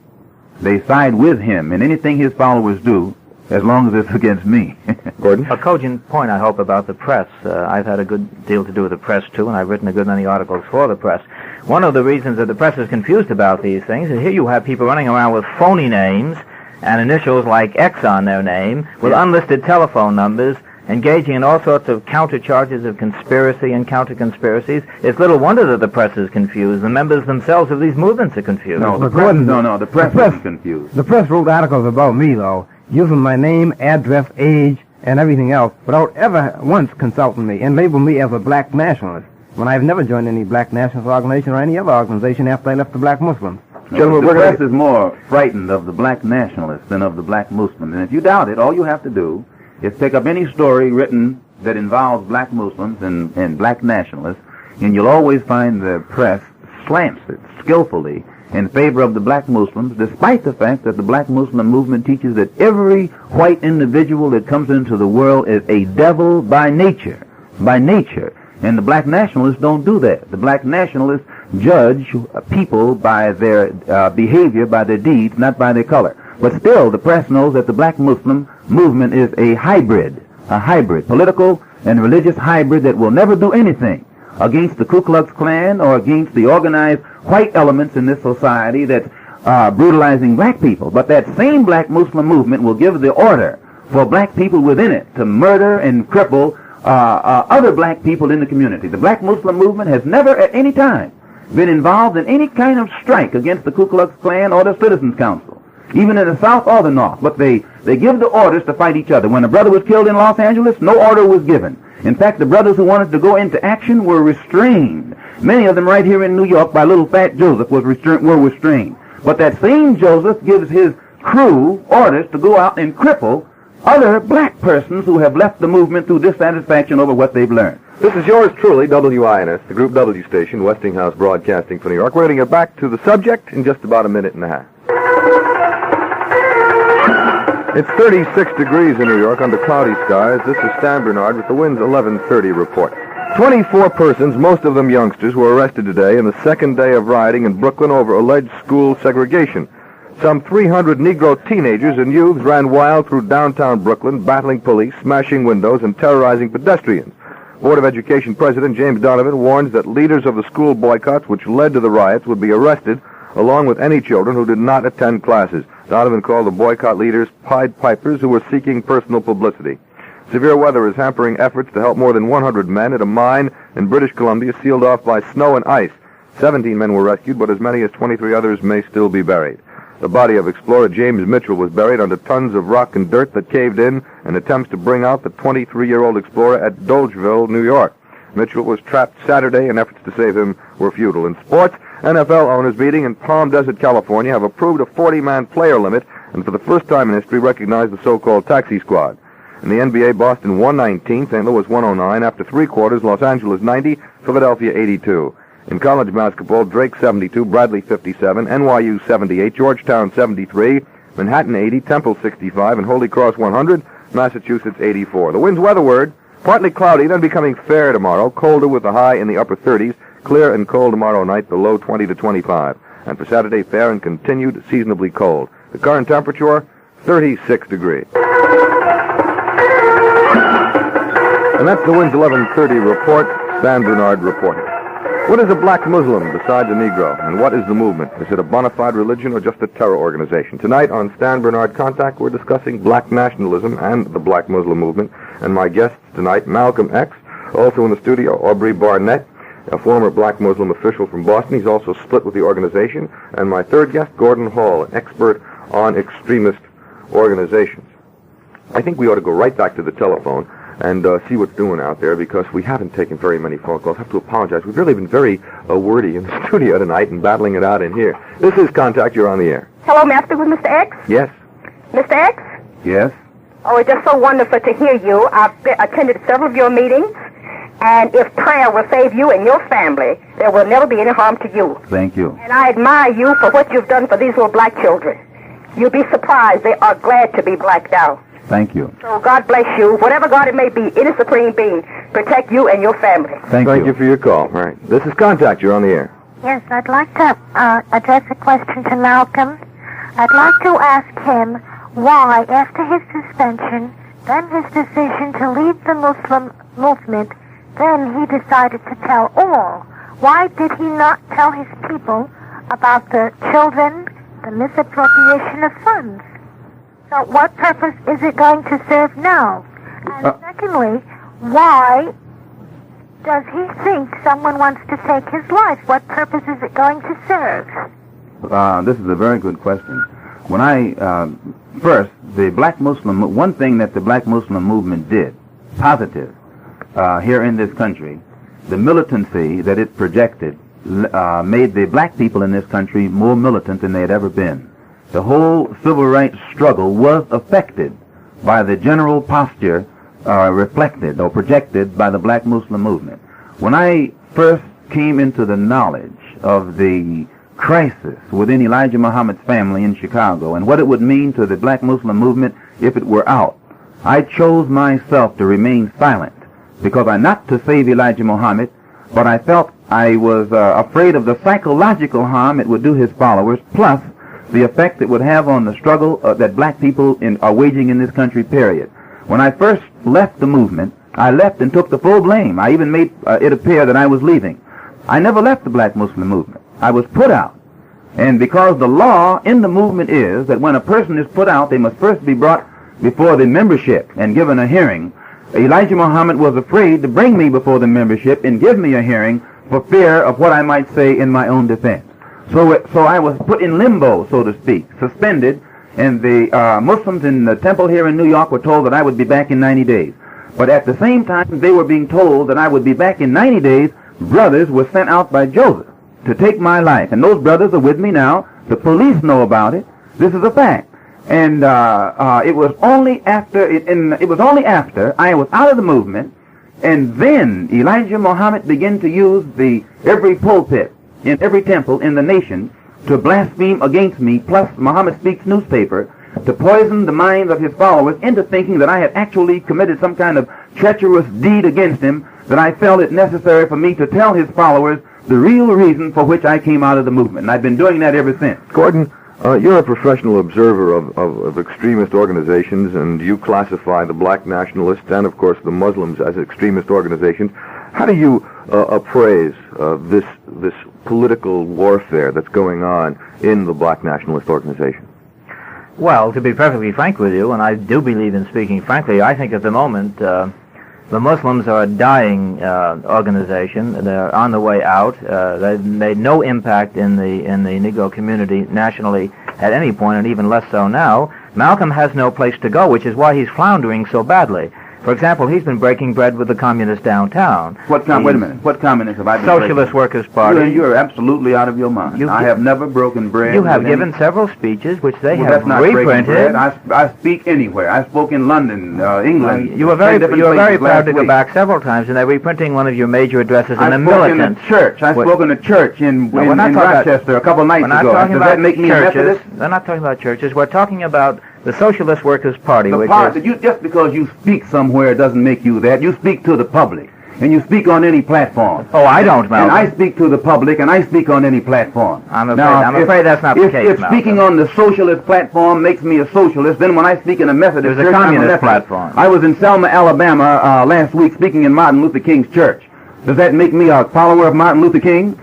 They side with him, and anything his followers do as long as it's against me. Gordon? A cogent point, I hope, about the press. I've had a good deal to do with the press, too, and I've written a good many articles for the press. One of the reasons that the press is confused about these things is here you have people running around with phony names and initials like X on their name, with unlisted telephone numbers, engaging in all sorts of counter-charges of conspiracy and counter-conspiracies. It's little wonder that the press is confused. The members themselves of these movements are confused. No, the press is confused. The press wrote articles about me, though, using my name, address, age, and everything else, without ever once consulting me, and labeled me as a black nationalist, when I've never joined any black nationalist organization or any other organization after I left the black Muslims. Gentlemen, the press is more frightened of the black nationalists than of the black Muslims. And if you doubt it, all you have to do is pick up any story written that involves black Muslims and black nationalists, and you'll always find the press slants it skillfully in favor of the black Muslims, despite the fact that the black Muslim movement teaches that every white individual that comes into the world is a devil by nature. By nature. And the black nationalists don't do that. The black nationalists judge people by their behavior, by their deeds, not by their color. But still, the press knows that the black Muslim movement is a hybrid, political and religious hybrid that will never do anything against the Ku Klux Klan or against the organized white elements in this society that's brutalizing black people. But that same black Muslim movement will give the order for black people within it to murder and cripple other black people in the community. The black Muslim movement has never at any time been involved in any kind of strike against the Ku Klux Klan or the Citizens Council, even in the South or the North. But they give the orders to fight each other. When a brother was killed in Los Angeles, no order was given. In fact, the brothers who wanted to go into action were restrained. Many of them right here in New York by little fat Joseph were restrained. But that same Joseph gives his crew orders to go out and cripple other black persons who have left the movement through dissatisfaction over what they've learned. This is yours truly, WINS, the Group W station, Westinghouse Broadcasting for New York. We're going to get back to the subject in just about a minute and a half. It's 36 degrees in New York under cloudy skies. This is Stan Bernard with the Wind's 11:30 report. 24 persons, most of them youngsters, were arrested today in the second day of rioting in Brooklyn over alleged school segregation. Some 300 Negro teenagers and youths ran wild through downtown Brooklyn, battling police, smashing windows, and terrorizing pedestrians. Board of Education President James Donovan warns that leaders of the school boycotts which led to the riots would be arrested, along with any children who did not attend classes. Donovan called the boycott leaders Pied Pipers who were seeking personal publicity. Severe weather is hampering efforts to help more than 100 men at a mine in British Columbia sealed off by snow and ice. 17 men were rescued, but as many as 23 others may still be buried. The body of explorer James Mitchell was buried under tons of rock and dirt that caved in attempts to bring out the 23-year-old explorer at Dolgeville, New York. Mitchell was trapped Saturday, and efforts to save him were futile. In sports, NFL owners meeting in Palm Desert, California, have approved a 40-man player limit and for the first time in history recognized the so-called taxi squad. In the NBA, Boston 119, St. Louis 109. After three quarters, Los Angeles 90, Philadelphia 82. In college basketball, Drake 72, Bradley 57, NYU 78, Georgetown 73, Manhattan 80, Temple 65, and Holy Cross 100, Massachusetts 84. The Wind's weather word, partly cloudy, then becoming fair tomorrow, colder with a high in the upper 30s, clear and cold tomorrow night, the low 20 to 25. And for Saturday, fair and continued seasonably cold. The current temperature, 36 degrees. And that's the Wind's 11:30 report, Stan Bernard reporting. What is a black Muslim besides a Negro, and what is the movement? Is it a bona fide religion or just a terror organization? Tonight on Stan Bernard Contact, we're discussing black nationalism and the black Muslim movement, and my guests tonight, Malcom X, also in the studio, Aubrey Barnett, a former black Muslim official from Boston. He's also split with the organization, and my third guest, Gordon Hall, an expert on extremist organizations. I think we ought to go right back to the telephone and see what's doing out there, because we haven't taken very many phone calls. I have to apologize. We've really been very wordy in the studio tonight and battling it out in here. This is Contact. You're on the air. Hello, may I speak with Mr. X? Yes. Mr. X? Yes? Oh, it's just so wonderful to hear you. I've attended several of your meetings, and if prayer will save you and your family, there will never be any harm to you. Thank you. And I admire you for what you've done for these little black children. You'll be surprised. They are glad to be black now. Thank you. So God bless you. Whatever God it may be, any supreme being, protect you and your family. Thank you for your call. All right. This is Contact. You're on the air. Yes, I'd like to address a question to Malcolm. I'd like to ask him why, after his suspension, then his decision to leave the Muslim movement, then he decided to tell all. Why did he not tell his people about the children, the misappropriation of funds? So what purpose is it going to serve now? And secondly, why does he think someone wants to take his life? What purpose is it going to serve? This is a very good question. When first, the black Muslim, one thing that the black Muslim movement did, positive, here in this country, the militancy that it projected made the black people in this country more militant than they had ever been. The whole civil rights struggle was affected by the general posture reflected or projected by the black Muslim movement. When I first came into the knowledge of the crisis within Elijah Muhammad's family in Chicago and what it would mean to the black Muslim movement if it were out, I chose myself to remain silent because not to save Elijah Muhammad, but I felt I was afraid of the psychological harm it would do his followers, plus the effect it would have on the struggle that black people are waging in this country, period. When I first left the movement, I left and took the full blame. I even made it appear that I was leaving. I never left the black Muslim movement. I was put out. And because the law in the movement is that when a person is put out, they must first be brought before the membership and given a hearing. Elijah Muhammad was afraid to bring me before the membership and give me a hearing for fear of what I might say in my own defense. So I was put in limbo, so to speak, suspended, and the Muslims in the temple here in New York were told that I would be back in 90 days. But at the same time they were being told that I would be back in 90 days, brothers were sent out by Joseph to take my life. And those brothers are with me now. The police know about it. This is a fact. And it was only after I was out of the movement, and then Elijah Muhammad began to use every pulpit in every temple in the nation to blaspheme against me, plus Muhammad Speaks newspaper, to poison the minds of his followers into thinking that I had actually committed some kind of treacherous deed against him, that I felt it necessary for me to tell his followers the real reason for which I came out of the movement. And I've been doing that ever since. Gordon, you're a professional observer of extremist organizations, and you classify the black nationalists and, of course, the Muslims as extremist organizations. How do you appraise this political warfare that's going on in the black nationalist organization? Well, to be perfectly frank with you, and I do believe in speaking frankly, I think at the moment the Muslims are a dying organization. They're on the way out. They've made no impact in the Negro community nationally at any point, and even less so now. Malcom has no place to go, which is why he's floundering so badly. For example, he's been breaking bread with the communists downtown. Wait a minute. What communists have I been Socialist Workers' Party. You're absolutely out of your mind. I have never broken bread. You have given several speeches, which they have that's not reprinted. Bread. I speak anywhere. I spoke in London, England. You were very proud to go back several times, and they're reprinting one of your major addresses in the Militant. I spoke in a church in Rochester a couple nights ago. Does that make me a Methodist? We're not talking about churches. We're talking about the Socialist Workers' Party. Just because you speak somewhere doesn't make you that. You speak to the public, and you speak on any platform. Oh, I don't, Malcolm. And I speak to the public, and I speak on any platform. I'm afraid that's not the case, If speaking on the socialist platform makes me a socialist, then when I speak in a Methodist church, a communist platform. I was in Selma, Alabama last week speaking in Martin Luther King's church. Does that make me a follower of Martin Luther King?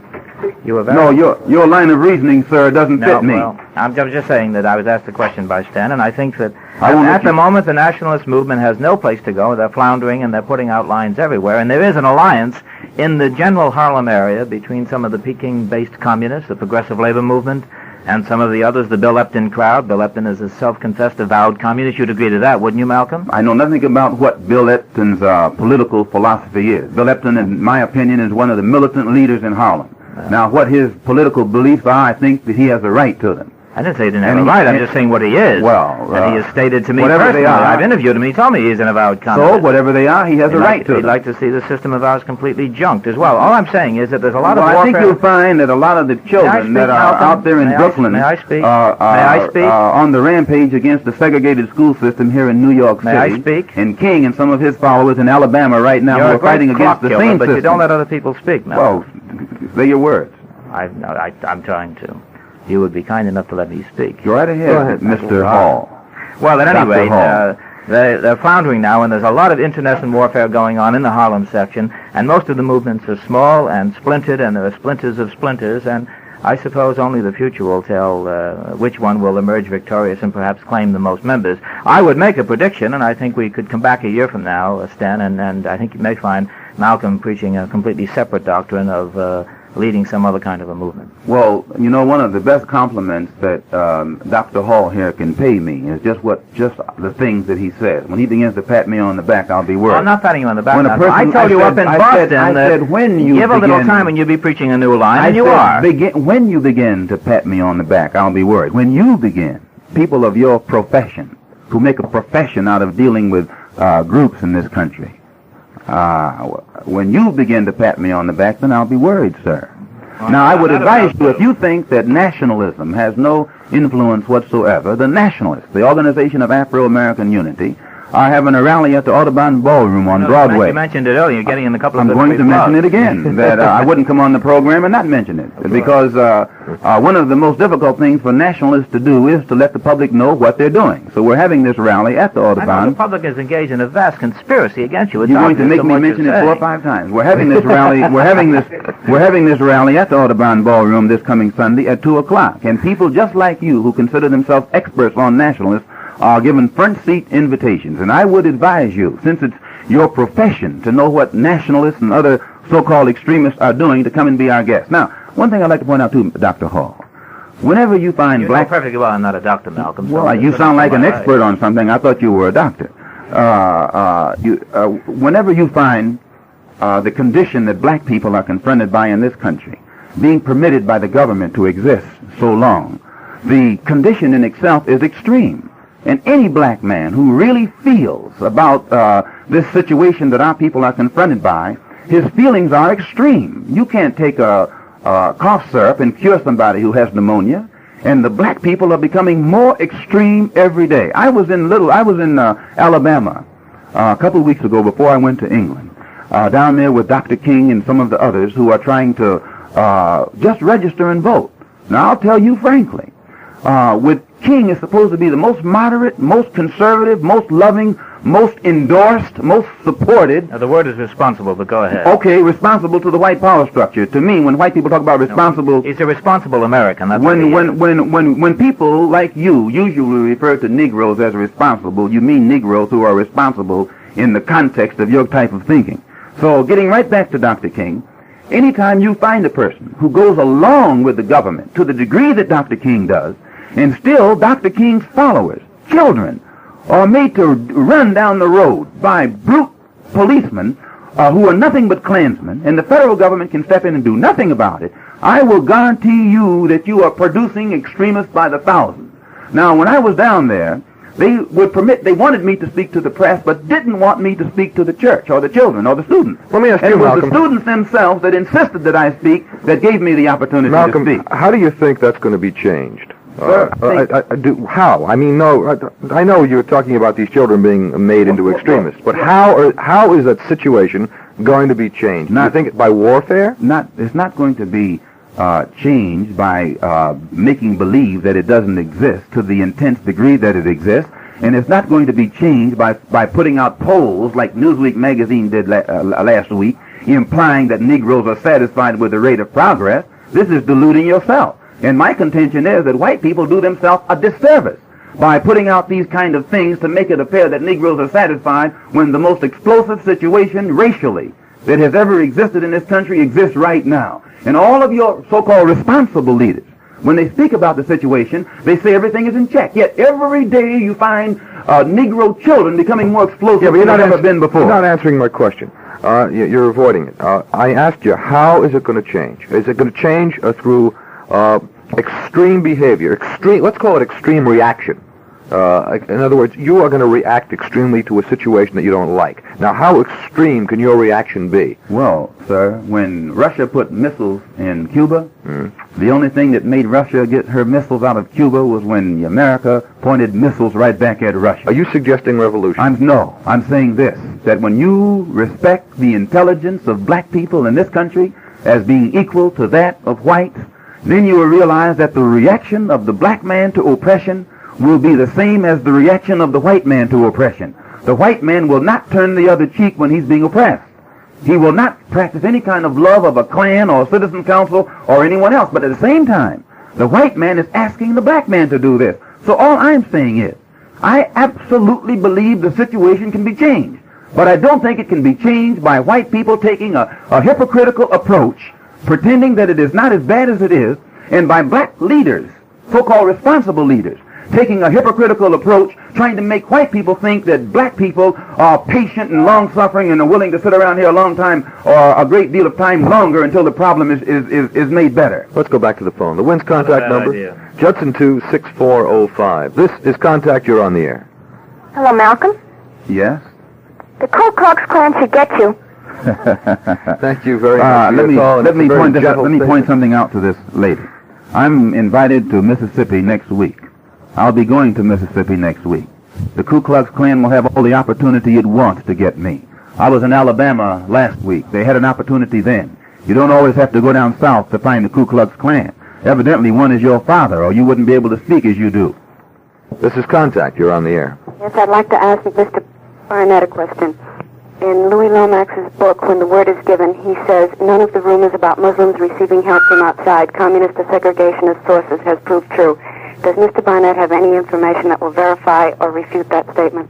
No, your line of reasoning, sir, doesn't fit me. Well, I'm just saying that I was asked the question by Stan, and I think that at the moment the nationalist movement has no place to go. They're floundering, and they're putting out lines everywhere. And there is an alliance in the general Harlem area between some of the Peking-based communists, the Progressive Labor Movement, and some of the others, the Bill Epton crowd. Bill Epton is a self-confessed avowed communist. You'd agree to that, wouldn't you, Malcolm? I know nothing about what Bill Epton's political philosophy is. Bill Epton, in my opinion, is one of the militant leaders in Harlem. Now, what his political beliefs are, I think that he has a right to them. I didn't say he didn't have a right. I'm just saying what he is. Well, and he has stated to me whatever personally. They are, I've interviewed him. He told me he's an avowed communist. So, whatever they are, he has a right to He'd them. like to see the system of ours completely junked as well. All I'm saying is that there's a lot of warfare. I think you'll find that a lot of the children that are out there in Brooklyn are on the rampage against the segregated school system here in New York City. May I speak? And King and some of his followers in Alabama right now are fighting against the same system. But you don't let other people speak, Malcolm. Well, say your words. I'm trying to. You would be kind enough to let me speak. Go right ahead, Mr. Hall. Well, at any Dr. rate, Hall. they're floundering now, and there's a lot of internecine warfare going on in the Harlem section, and most of the movements are small and splintered, and there are splinters of splinters, and I suppose only the future will tell which one will emerge victorious and perhaps claim the most members. I would make a prediction, and I think we could come back a year from now, Sten, and I think you may find Malcolm preaching a completely separate doctrine of leading some other kind of a movement. Well, you know, one of the best compliments that Dr. Hall here can pay me is just the things that he says. When he begins to pat me on the back, I'll be worried. Well, I'm not patting you on the back. When a now. person- I told you I up said- in I Boston said- I that said when you give a little begin- time and you'll be preaching a new line, I and you said, are. When you begin to pat me on the back, I'll be worried. When you begin, people of your profession, who make a profession out of dealing with groups in this country, when you begin to pat me on the back, then I'll be worried, sir. Now, I would advise you, if you think that nationalism has no influence whatsoever, the Nationalists, the Organization of Afro-American Unity, are having a rally at the Audubon Ballroom on Broadway. You mentioned it earlier. You're getting in a couple of I'm good going free to mention plugs. it again, that I wouldn't come on the program and not mention it, because one of the most difficult things for nationalists to do is to let the public know what they're doing. So we're having this rally at the I know Audubon. the public is engaged in a vast conspiracy against you. It's You're going to obvious make from me what mention you're it 4 or saying. 5 times. We're having this rally. We're having this rally at the Audubon Ballroom this coming Sunday at 2:00, and people just like you who consider themselves experts on nationalists are given front seat invitations. And I would advise you, since it's your profession to know what nationalists and other so-called extremists are doing, to come and be our guest. Now, one thing I'd like to point out too, Dr. Hall. Whenever you find You black... know perfectly well I'm not a doctor, Malcolm. Well, you sound like an expert on something. I thought you were a doctor. Whenever you find the condition that black people are confronted by in this country, being permitted by the government to exist so long, the condition in itself is extreme. And any black man who really feels about this situation that our people are confronted by, his feelings are extreme. You can't take a cough syrup and cure somebody who has pneumonia. And the black people are becoming more extreme every day. I was in Alabama a couple of weeks ago before I went to England, down there with Dr. King and some of the others who are trying to just register and vote. Now, I'll tell you frankly, with King is supposed to be the most moderate, most conservative, most loving, most endorsed, most supported. Now, the word is responsible, but go ahead. Okay, responsible to the white power structure. To me, when white people talk about responsible... He's a responsible American. That's what he is. When people like you usually refer to Negroes as responsible, you mean Negroes who are responsible in the context of your type of thinking. So, getting right back to Dr. King, anytime you find a person who goes along with the government to the degree that Dr. King does, and still Dr. King's followers, children, are made to run down the road by brute policemen who are nothing but Klansmen, and the federal government can step in and do nothing about it, I will guarantee you that you are producing extremists by the thousands. Now, when I was down there, they wanted me to speak to the press, but didn't want me to speak to the church, or the children, or the students. Let me ask And you, it was Malcolm. the students themselves that insisted that I speak, that gave me the opportunity Malcolm, to speak. how do you think that's going to be changed? Sir, How? I mean, no, I know you're talking about these children being made into extremists, but how is that situation going to be changed? Do you think by warfare? It's not going to be changed by making believe that it doesn't exist to the intense degree that it exists, and it's not going to be changed by putting out polls like Newsweek magazine did last week, implying that Negroes are satisfied with the rate of progress. This is deluding yourself. And my contention is that white people do themselves a disservice by putting out these kind of things to make it appear that Negroes are satisfied when the most explosive situation racially that has ever existed in this country exists right now. And all of your so-called responsible leaders, when they speak about the situation, they say everything is in check. Yet every day you find Negro children becoming more explosive than they've ever been before. You're not answering my question. You're avoiding it. I asked you, how is it going to change? Is it going to change through extreme behavior, let's call it extreme reaction. In other words, you are going to react extremely to a situation that you don't like. Now, how extreme can your reaction be? Well, sir, when Russia put missiles in Cuba, the only thing that made Russia get her missiles out of Cuba was when America pointed missiles right back at Russia. Are you suggesting revolution? I'm saying this, that when you respect the intelligence of black people in this country as being equal to that of whites, then you will realize that the reaction of the black man to oppression will be the same as the reaction of the white man to oppression. The white man will not turn the other cheek when he's being oppressed. He will not practice any kind of love of a clan or a citizen council or anyone else. But at the same time, the white man is asking the black man to do this. So all I'm saying is, I absolutely believe the situation can be changed. But I don't think it can be changed by white people taking a hypocritical approach, pretending that it is not as bad as it is, and by black leaders, so-called responsible leaders, taking a hypocritical approach, trying to make white people think that black people are patient and long-suffering and are willing to sit around here a long time or a great deal of time longer until the problem is made better. Let's go back to the phone. The WINS contact number, idea. Judson 26405. This is Contact. You're on the air. Hello, Malcolm. Yes? The Ku Klux Klan should get you. Thank you very much. Let me Very point gentle point statement. something out to this lady. I'm invited to Mississippi next week. I'll be going to Mississippi next week. The Ku Klux Klan will have all the opportunity it wants to get me. I was in Alabama last week. They had an opportunity then. You don't always have to go down south to find the Ku Klux Klan. Evidently, one is your father, or you wouldn't be able to speak as you do. This is Contact. You're on the air. Yes, I'd like to ask Mr. Barnett a question. In Louis Lomax's book, When the Word is Given, he says, none of the rumors about Muslims receiving help from outside, communist or segregationist sources, has proved true. Does Mr. Barnett have any information that will verify or refute that statement?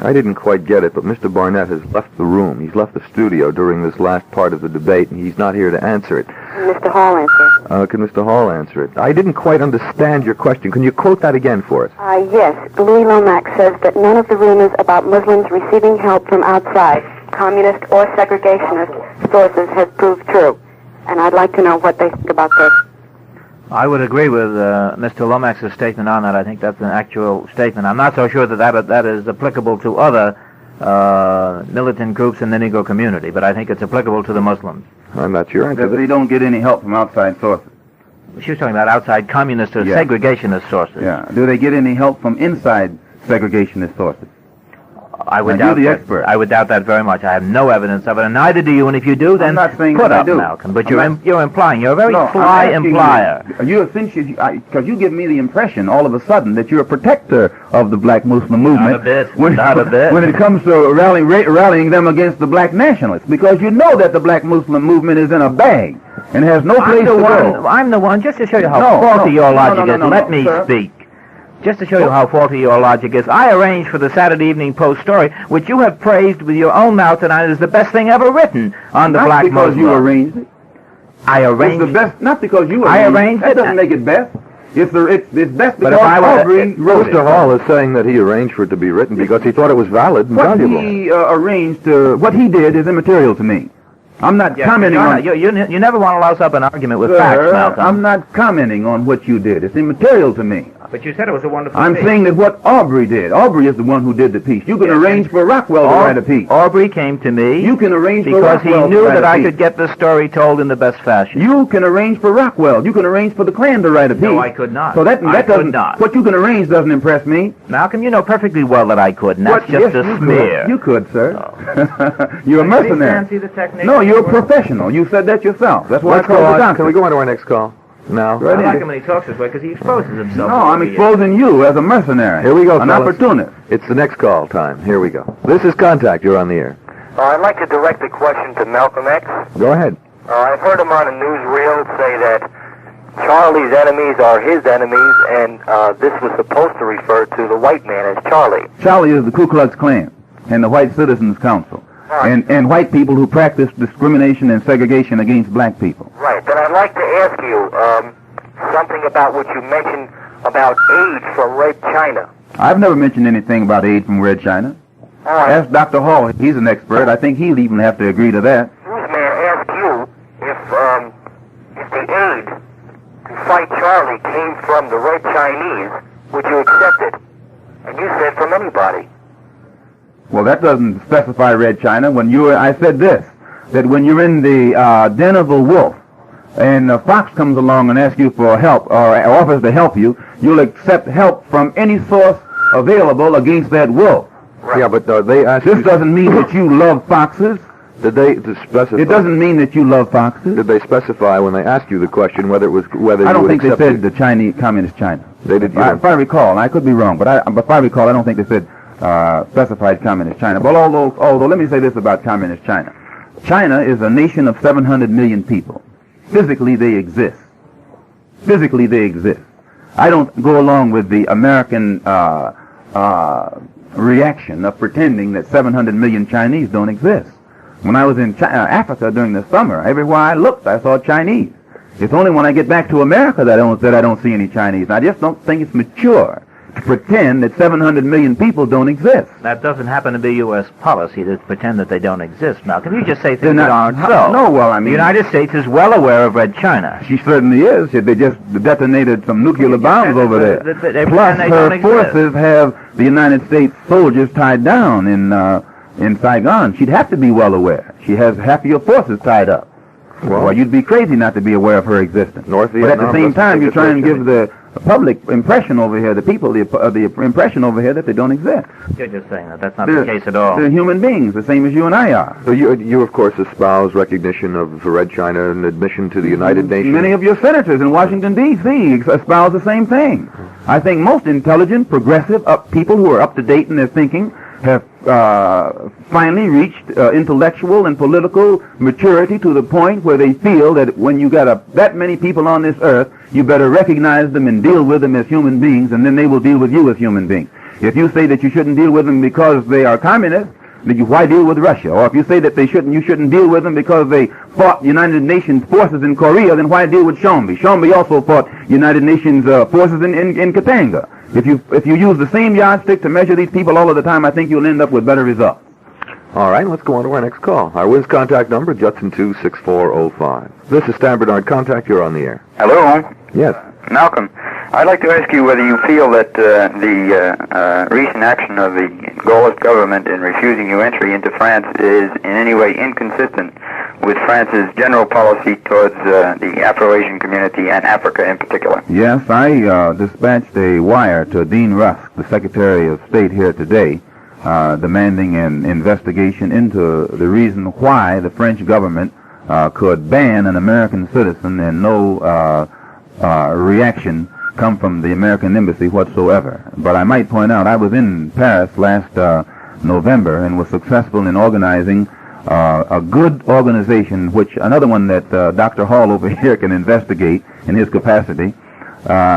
I didn't quite get it, but Mr. Barnett has left the room. He's left the studio during this last part of the debate, and he's not here to answer it. Can Mr. Hall answer? Can Mr. Hall answer it? I didn't quite understand your question. Can you quote that again for us? Yes. Louis Lomax says that none of the rumors about Muslims receiving help from outside, communist or segregationist sources, has proved true. And I'd like to know what they think about this. I would agree with Mr. Lomax's statement on that. I think that's an actual statement. I'm not so sure that is applicable to other militant groups in the Negro community, but I think it's applicable to the Muslims. I'm not sure. That they don't get any help from outside sources. She was talking about outside communist or Yeah. segregationist sources. Yeah. Do they get any help from inside segregationist sources? I would Now, doubt you're the that. expert. I would doubt that very much. I have no evidence of it, and neither do you. And if you do, then I'm not saying put that I up, do. Malcolm. But I'm you're implying. You're a very No, fly I'm asking implier. You essentially, because you give me the impression all of a sudden that you're a protector of the black Muslim movement. Not a bit. When, Not a bit. When it comes to rallying them against the black nationalists, because you know that the black Muslim movement is in a bag and has no place to go. I'm the one, just to show you how No, faulty no, your no, logic no, is. no, Let no, me sir. speak. Just to show you how faulty your logic is, I arranged for the Saturday Evening Post story, which you have praised with your own mouth tonight as the best thing ever written on the Not black because Muslim. you arranged it. I It's arranged the best, not because you I arranged it. arranged That it. doesn't make it best. It's best But because if I were to- Aubrey wrote it. Mr. Hall is saying that he arranged for it to be written because he thought it was valid and What valuable. he arranged, what he did is immaterial to me. I'm not Yes, commenting you're on... not- you never want to louse up an argument with Sir, facts, Malcolm. I'm not commenting on what you did. It's immaterial to me. But you said it was a wonderful I'm piece. saying that what Aubrey did. Aubrey is the one who did the piece. You can Yes, arrange for Rockwell to write a piece. Aubrey came to me You can arrange for because he Rockwell knew to write that a I piece. could get the story told in the best fashion. You can arrange for Rockwell. You can arrange for the Klan to write a piece. No, I could not. So that I doesn't. could not. What you can arrange doesn't impress me. Malcolm, you know perfectly well that I could, and that's What- just yes, a you smear. Could. You could, sir. Oh. You're a Does he mercenary. fancy the technique? No, you're a professional. You said that yourself. That's why Let's I go called you on. doctor. Can we go on to our next call? No. Go I ahead. like him when he talks this way because he exposes himself. No, I'm exposing you as a mercenary. Here we go, An fellas. opportunist. It's the next call time. Here we go. This is Contact. You're on the air. I'd like to direct the question to Malcolm X. Go ahead. I've heard him on a newsreel say that Charlie's enemies are his enemies, and this was supposed to refer to the white man as Charlie. Charlie is the Ku Klux Klan and the White Citizens Council. Right. And white people who practice discrimination and segregation against black people. Right. Then I'd like to ask you something about what you mentioned about aid from Red China. I've never mentioned anything about aid from Red China. All right. Ask Dr. Hall. He's an expert. I think he'll even have to agree to that. Excuse me, I ask you if the aid to fight Charlie came from the Red Chinese, would you accept it? And you said from anybody. Well, that doesn't specify Red China. I said this, that when you're in the den of a wolf, and a fox comes along and asks you for help, or offers to help you, you'll accept help from any source available against that wolf. Right. Yeah, but they asked This you... doesn't mean that you love foxes. Did they specify? It doesn't mean that you love foxes. Did they specify when they asked you the question whether I you don't would think they accept said it? the Chinese, Communist China. If I recall, I could be wrong, but if I recall, I don't think they said specified Communist China. But although let me say this about Communist China. China is a nation of 700 million people. Physically, they exist. Physically, they exist. I don't go along with the American reaction of pretending that 700 million Chinese don't exist. When I was in Africa during the summer, everywhere I looked, I saw Chinese. It's only when I get back to America that I don't see any Chinese. I just don't think it's mature to pretend that 700 million people don't exist. That doesn't happen to be U.S. policy to pretend that they don't exist. Malcolm, you just say things that aren't so. No, well, I mean... The United States is well aware of Red China. She certainly is. They just detonated some nuclear bombs over there. Plus, her forces have the United States soldiers tied down in Saigon. She'd have to be well aware. She has half of your forces tied up. Well, you'd be crazy not to be aware of her existence. But at the same time, you're trying to give the public impression over here, the people, the impression over here that they don't exist. You're just saying that that's not the case at all. They're human beings, the same as you and I are. So you of course, espouse recognition of Red China and admission to the United Nations. Many of your senators in Washington, D.C. espouse the same thing. I think most intelligent, progressive people who are up to date in their thinking have finally reached intellectual and political maturity to the point where they feel that when you got that many people on this earth, you better recognize them and deal with them as human beings, and then they will deal with you as human beings. If you say that you shouldn't deal with them because they are communists, then why deal with Russia? Or if you say that you shouldn't deal with them because they fought United Nations forces in Korea, then why deal with Chomby? Chomby also fought United Nations forces in Katanga. If you use the same yardstick to measure these people all of the time, I think you'll end up with better results. All right, let's go on to our next call. Our WIZ contact number, Judson 26405. This is Stan Bernard Contact. You're on the air. Hello? Yes. Malcolm, I'd like to ask you whether you feel that the recent action of the Gaullist government in refusing you entry into France is in any way inconsistent with France's general policy towards the Afro-Asian community and Africa in particular. Yes, I dispatched a wire to Dean Rusk, the Secretary of State here today, demanding an investigation into the reason why the French government could ban an American citizen and no reaction come from the American embassy whatsoever. But I might point out, I was in Paris last November and was successful in organizing a good organization, which another one that Dr. Hall over here can investigate in his capacity,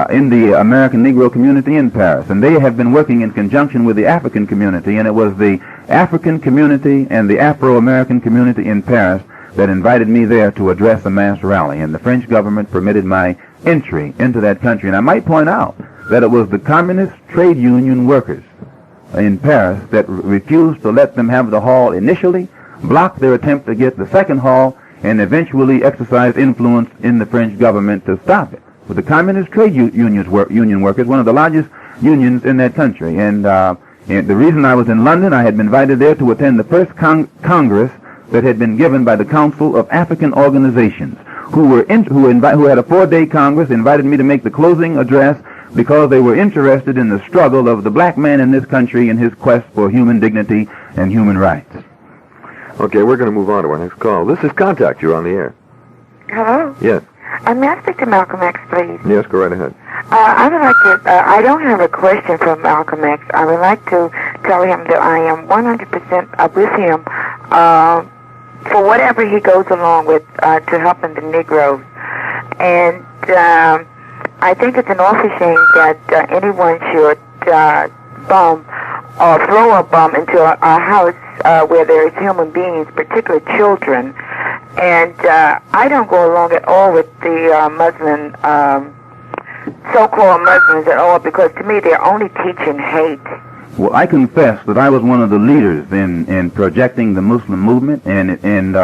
in the American Negro community in Paris. And they have been working in conjunction with the African community, and it was the African community and the Afro-American community in Paris that invited me there to address a mass rally, and the French government permitted my entry into that country. And I might point out that it was the communist trade union workers in Paris that refused to let them have the hall initially, blocked their attempt to get the second hall, and eventually exercised influence in the French government to stop it. But the communist trade union workers, one of the largest unions in that country. And the reason I was in London, I had been invited there to attend the first Congress that had been given by the Council of African Organizations, who had a 4-day Congress, invited me to make the closing address because they were interested in the struggle of the black man in this country in his quest for human dignity and human rights. Okay, we're going to move on to our next call. This is Contact. You're on the air. Hello? Yes. May I speak to Malcolm X, please? Yes, go right ahead. I would like to, I don't have a question for Malcolm X. I would like to tell him that I am 100% with him for whatever he goes along with to helping the Negroes. And I think it's an awful shame that anyone should bomb or throw a bomb into a house where there is human beings, particularly children. And I don't go along at all with the Muslim, so-called Muslims at all, because to me they're only teaching hate. Well, I confess that I was one of the leaders in projecting the Muslim movement and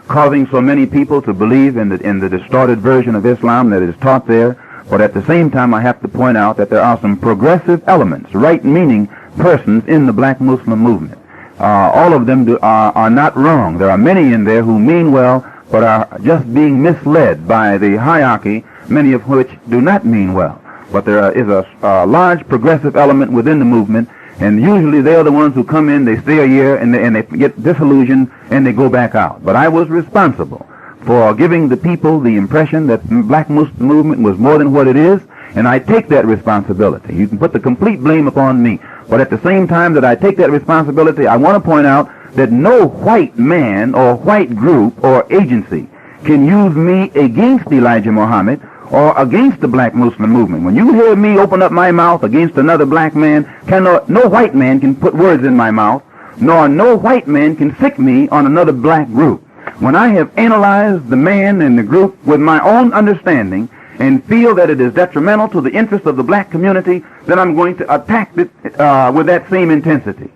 causing so many people to believe in the distorted version of Islam that is taught there. But at the same time, I have to point out that there are some progressive elements, right-meaning persons in the black Muslim movement. All of them are not wrong. There are many in there who mean well, but are just being misled by the hierarchy, many of which do not mean well. But there is a large progressive element within the movement, and usually they are the ones who come in, they stay a year, and they get disillusioned, and they go back out. But I was responsible for giving the people the impression that the black Muslim movement was more than what it is, And I take that responsibility. You can put the complete blame upon me. But at the same time that I take that responsibility, I want to point out that no white man or white group or agency can use me against Elijah Muhammad or against the black Muslim movement. When you hear me open up my mouth against another black man, no white man can put words in my mouth, nor no white man can sick me on another black group. When I have analyzed the man and the group with my own understanding and feel that it is detrimental to the interest of the black community, then I'm going to attack it with that same intensity.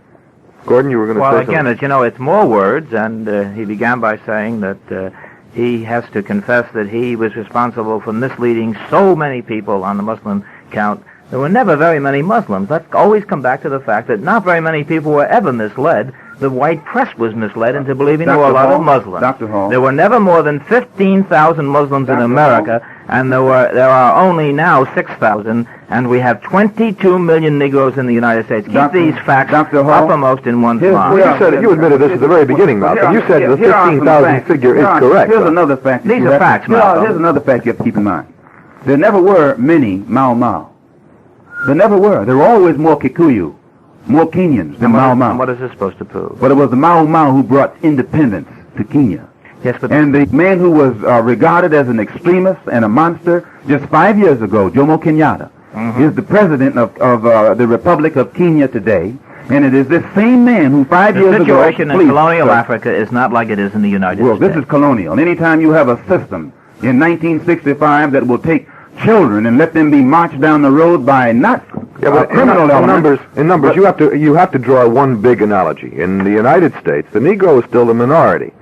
Gordon, you were going to say something. Well, again, it's more words, and he began by saying that he has to confess that he was responsible for misleading so many people on the Muslim count. There were never very many Muslims. Let's always come back to the fact that not very many people were ever misled. The white press was misled into believing there were a lot of Muslims. Dr. Hall. There were never more than 15,000 Muslims in America, and there are only now 6,000, and we have 22 million Negroes in the United States. Keep these facts uppermost in one's mind. Well, you said it. You admitted this at the very beginning, Malcolm. You said the 15,000 figure is correct. Here's another fact. These are facts, Malcolm. Here's another fact you have to keep in mind. There never were many Mau Mau. There never were. There were always more Kikuyu, more Kenyans than Mau Mau. And what is this supposed to prove? But it was the Mau Mau who brought independence to Kenya. Yes, but and the man who was regarded as an extremist and a monster just 5 years ago, Jomo Kenyatta, is the president of the Republic of Kenya today. And it is this same man who 5 years ago... The situation in colonial Africa is not like it is in the United States. Well, this is colonial. Anytime you have a system in 1965 that will take children and let them be marched down the road by not criminal elements. In numbers, you have to draw one big analogy. In the United States, the Negro is still the minority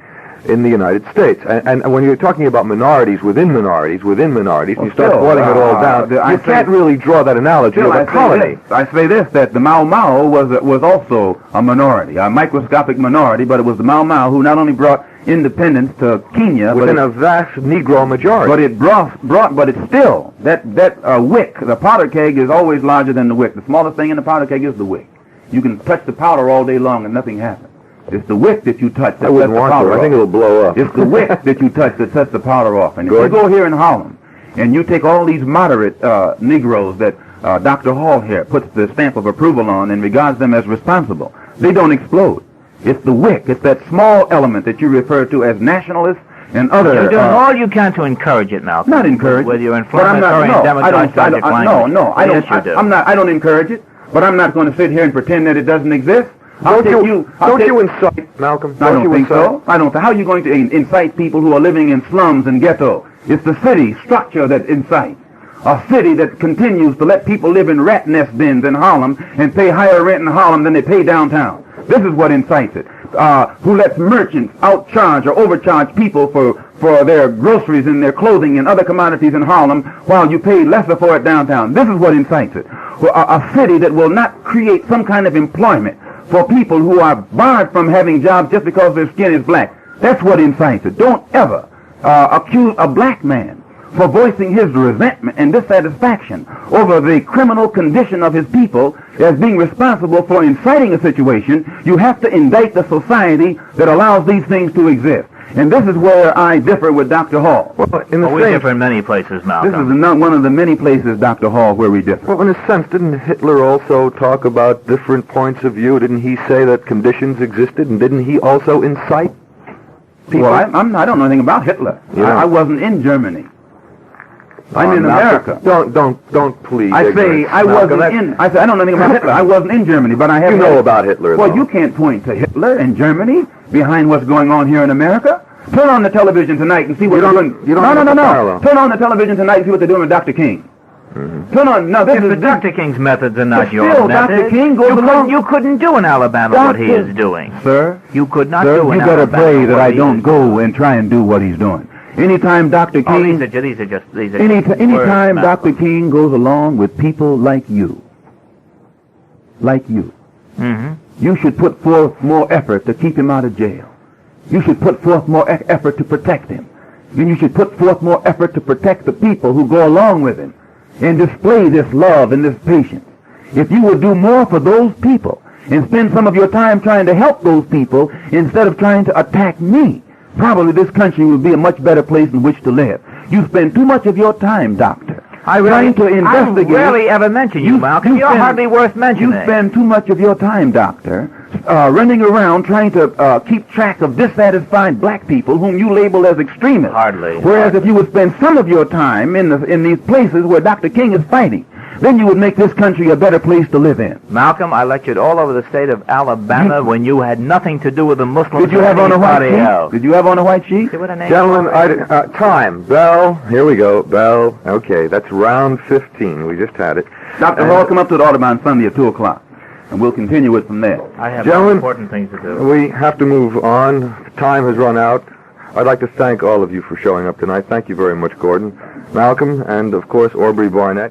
in the United States. And when you're talking about minorities, within minorities, and you start boiling it all down, you can't really draw that analogy of a colony. I say this, that the Mau Mau was also a minority, a microscopic minority, but it was the Mau Mau who not only brought independence to Kenya, within a vast Negro majority. But it but it's still, that wick, the powder keg is always larger than the wick. The smallest thing in the powder keg is the wick. You can touch the powder all day long and nothing happens. It's the wick that you touch that sets the powder off. I think it'll blow up. It's the wick that you touch that sets the powder off. And if you go here in Harlem, and you take all these moderate Negroes that Dr. Hall here puts the stamp of approval on and regards them as responsible, they don't explode. It's the wick. It's that small element that you refer to as nationalists and other... You're doing all you can to encourage it now. Not encourage it. With your inflammatory and demagogic language. I don't encourage it, but I'm not going to sit here and pretend that it doesn't exist. Don't you incite, Malcolm? I don't think so. I don't. How are you going to incite people who are living in slums and ghetto? It's the city structure that incites. A city that continues to let people live in rat nest dens in Harlem and pay higher rent in Harlem than they pay downtown. This is what incites it. Who lets merchants outcharge or overcharge people for their groceries and their clothing and other commodities in Harlem while you pay lesser for it downtown. This is what incites it. A city that will not create some kind of employment for people who are barred from having jobs just because their skin is black. That's what incites it. Don't ever accuse a black man for voicing his resentment and dissatisfaction over the criminal condition of his people as being responsible for inciting a situation. You have to indict the society that allows these things to exist. And this is where I differ with Dr. Hall. Well, we differ in many places, Malcom. This is one of the many places, Dr. Hall, where we differ. Well, in a sense, didn't Hitler also talk about different points of view? Didn't he say that conditions existed, and didn't he also incite people? Well, I don't know anything about Hitler. Yeah. I wasn't in Germany. I'm in America. Don't please. I say I wasn't in. I say I don't know anything about Hitler. I wasn't in Germany, but I have. You know about Hitler. Well, you can't point to Hitler in Germany behind what's going on here in America. Turn on the television tonight and see what they're doing. No. Turn on the television tonight and see what they're doing with Dr. King. Mm-hmm. Turn on. No, this is Dr. King's methods are not your methods. Dr. King goes along. You couldn't do in Alabama what he is doing, sir. You could not do in Alabama. You better pray that I don't go and try and do what he's doing. Anytime Dr. King, anytime Dr. King goes along with people like you, you should put forth more effort to keep him out of jail. You should put forth more effort to protect him. And you should put forth more effort to protect the people who go along with him and display this love and this patience. If you would do more for those people and spend some of your time trying to help those people instead of trying to attack me, probably this country would be a much better place in which to live. You spend too much of your time, doctor, trying to investigate. I rarely ever mention you, Malcolm. You're hardly worth mentioning. You spend too much of your time, Doctor, running around trying to keep track of dissatisfied black people whom you label as extremists. Hardly. Whereas if you would spend some of your time in these places where Dr. King is fighting, then you would make this country a better place to live in. Malcolm, I lectured all over the state of Alabama when you had nothing to do with the Muslims. Did you have on a white sheet? Did you have on a white sheet? Gentlemen, time. Bell. Here we go. Bell. Okay, that's round 15. We just had it. Dr. Hall, come up to the Audubon Sunday at 2 o'clock, and we'll continue it from there. I have Gentlemen, important things to do. We have to move on. Time has run out. I'd like to thank all of you for showing up tonight. Thank you very much, Gordon, Malcolm, and, of course, Aubrey Barnett.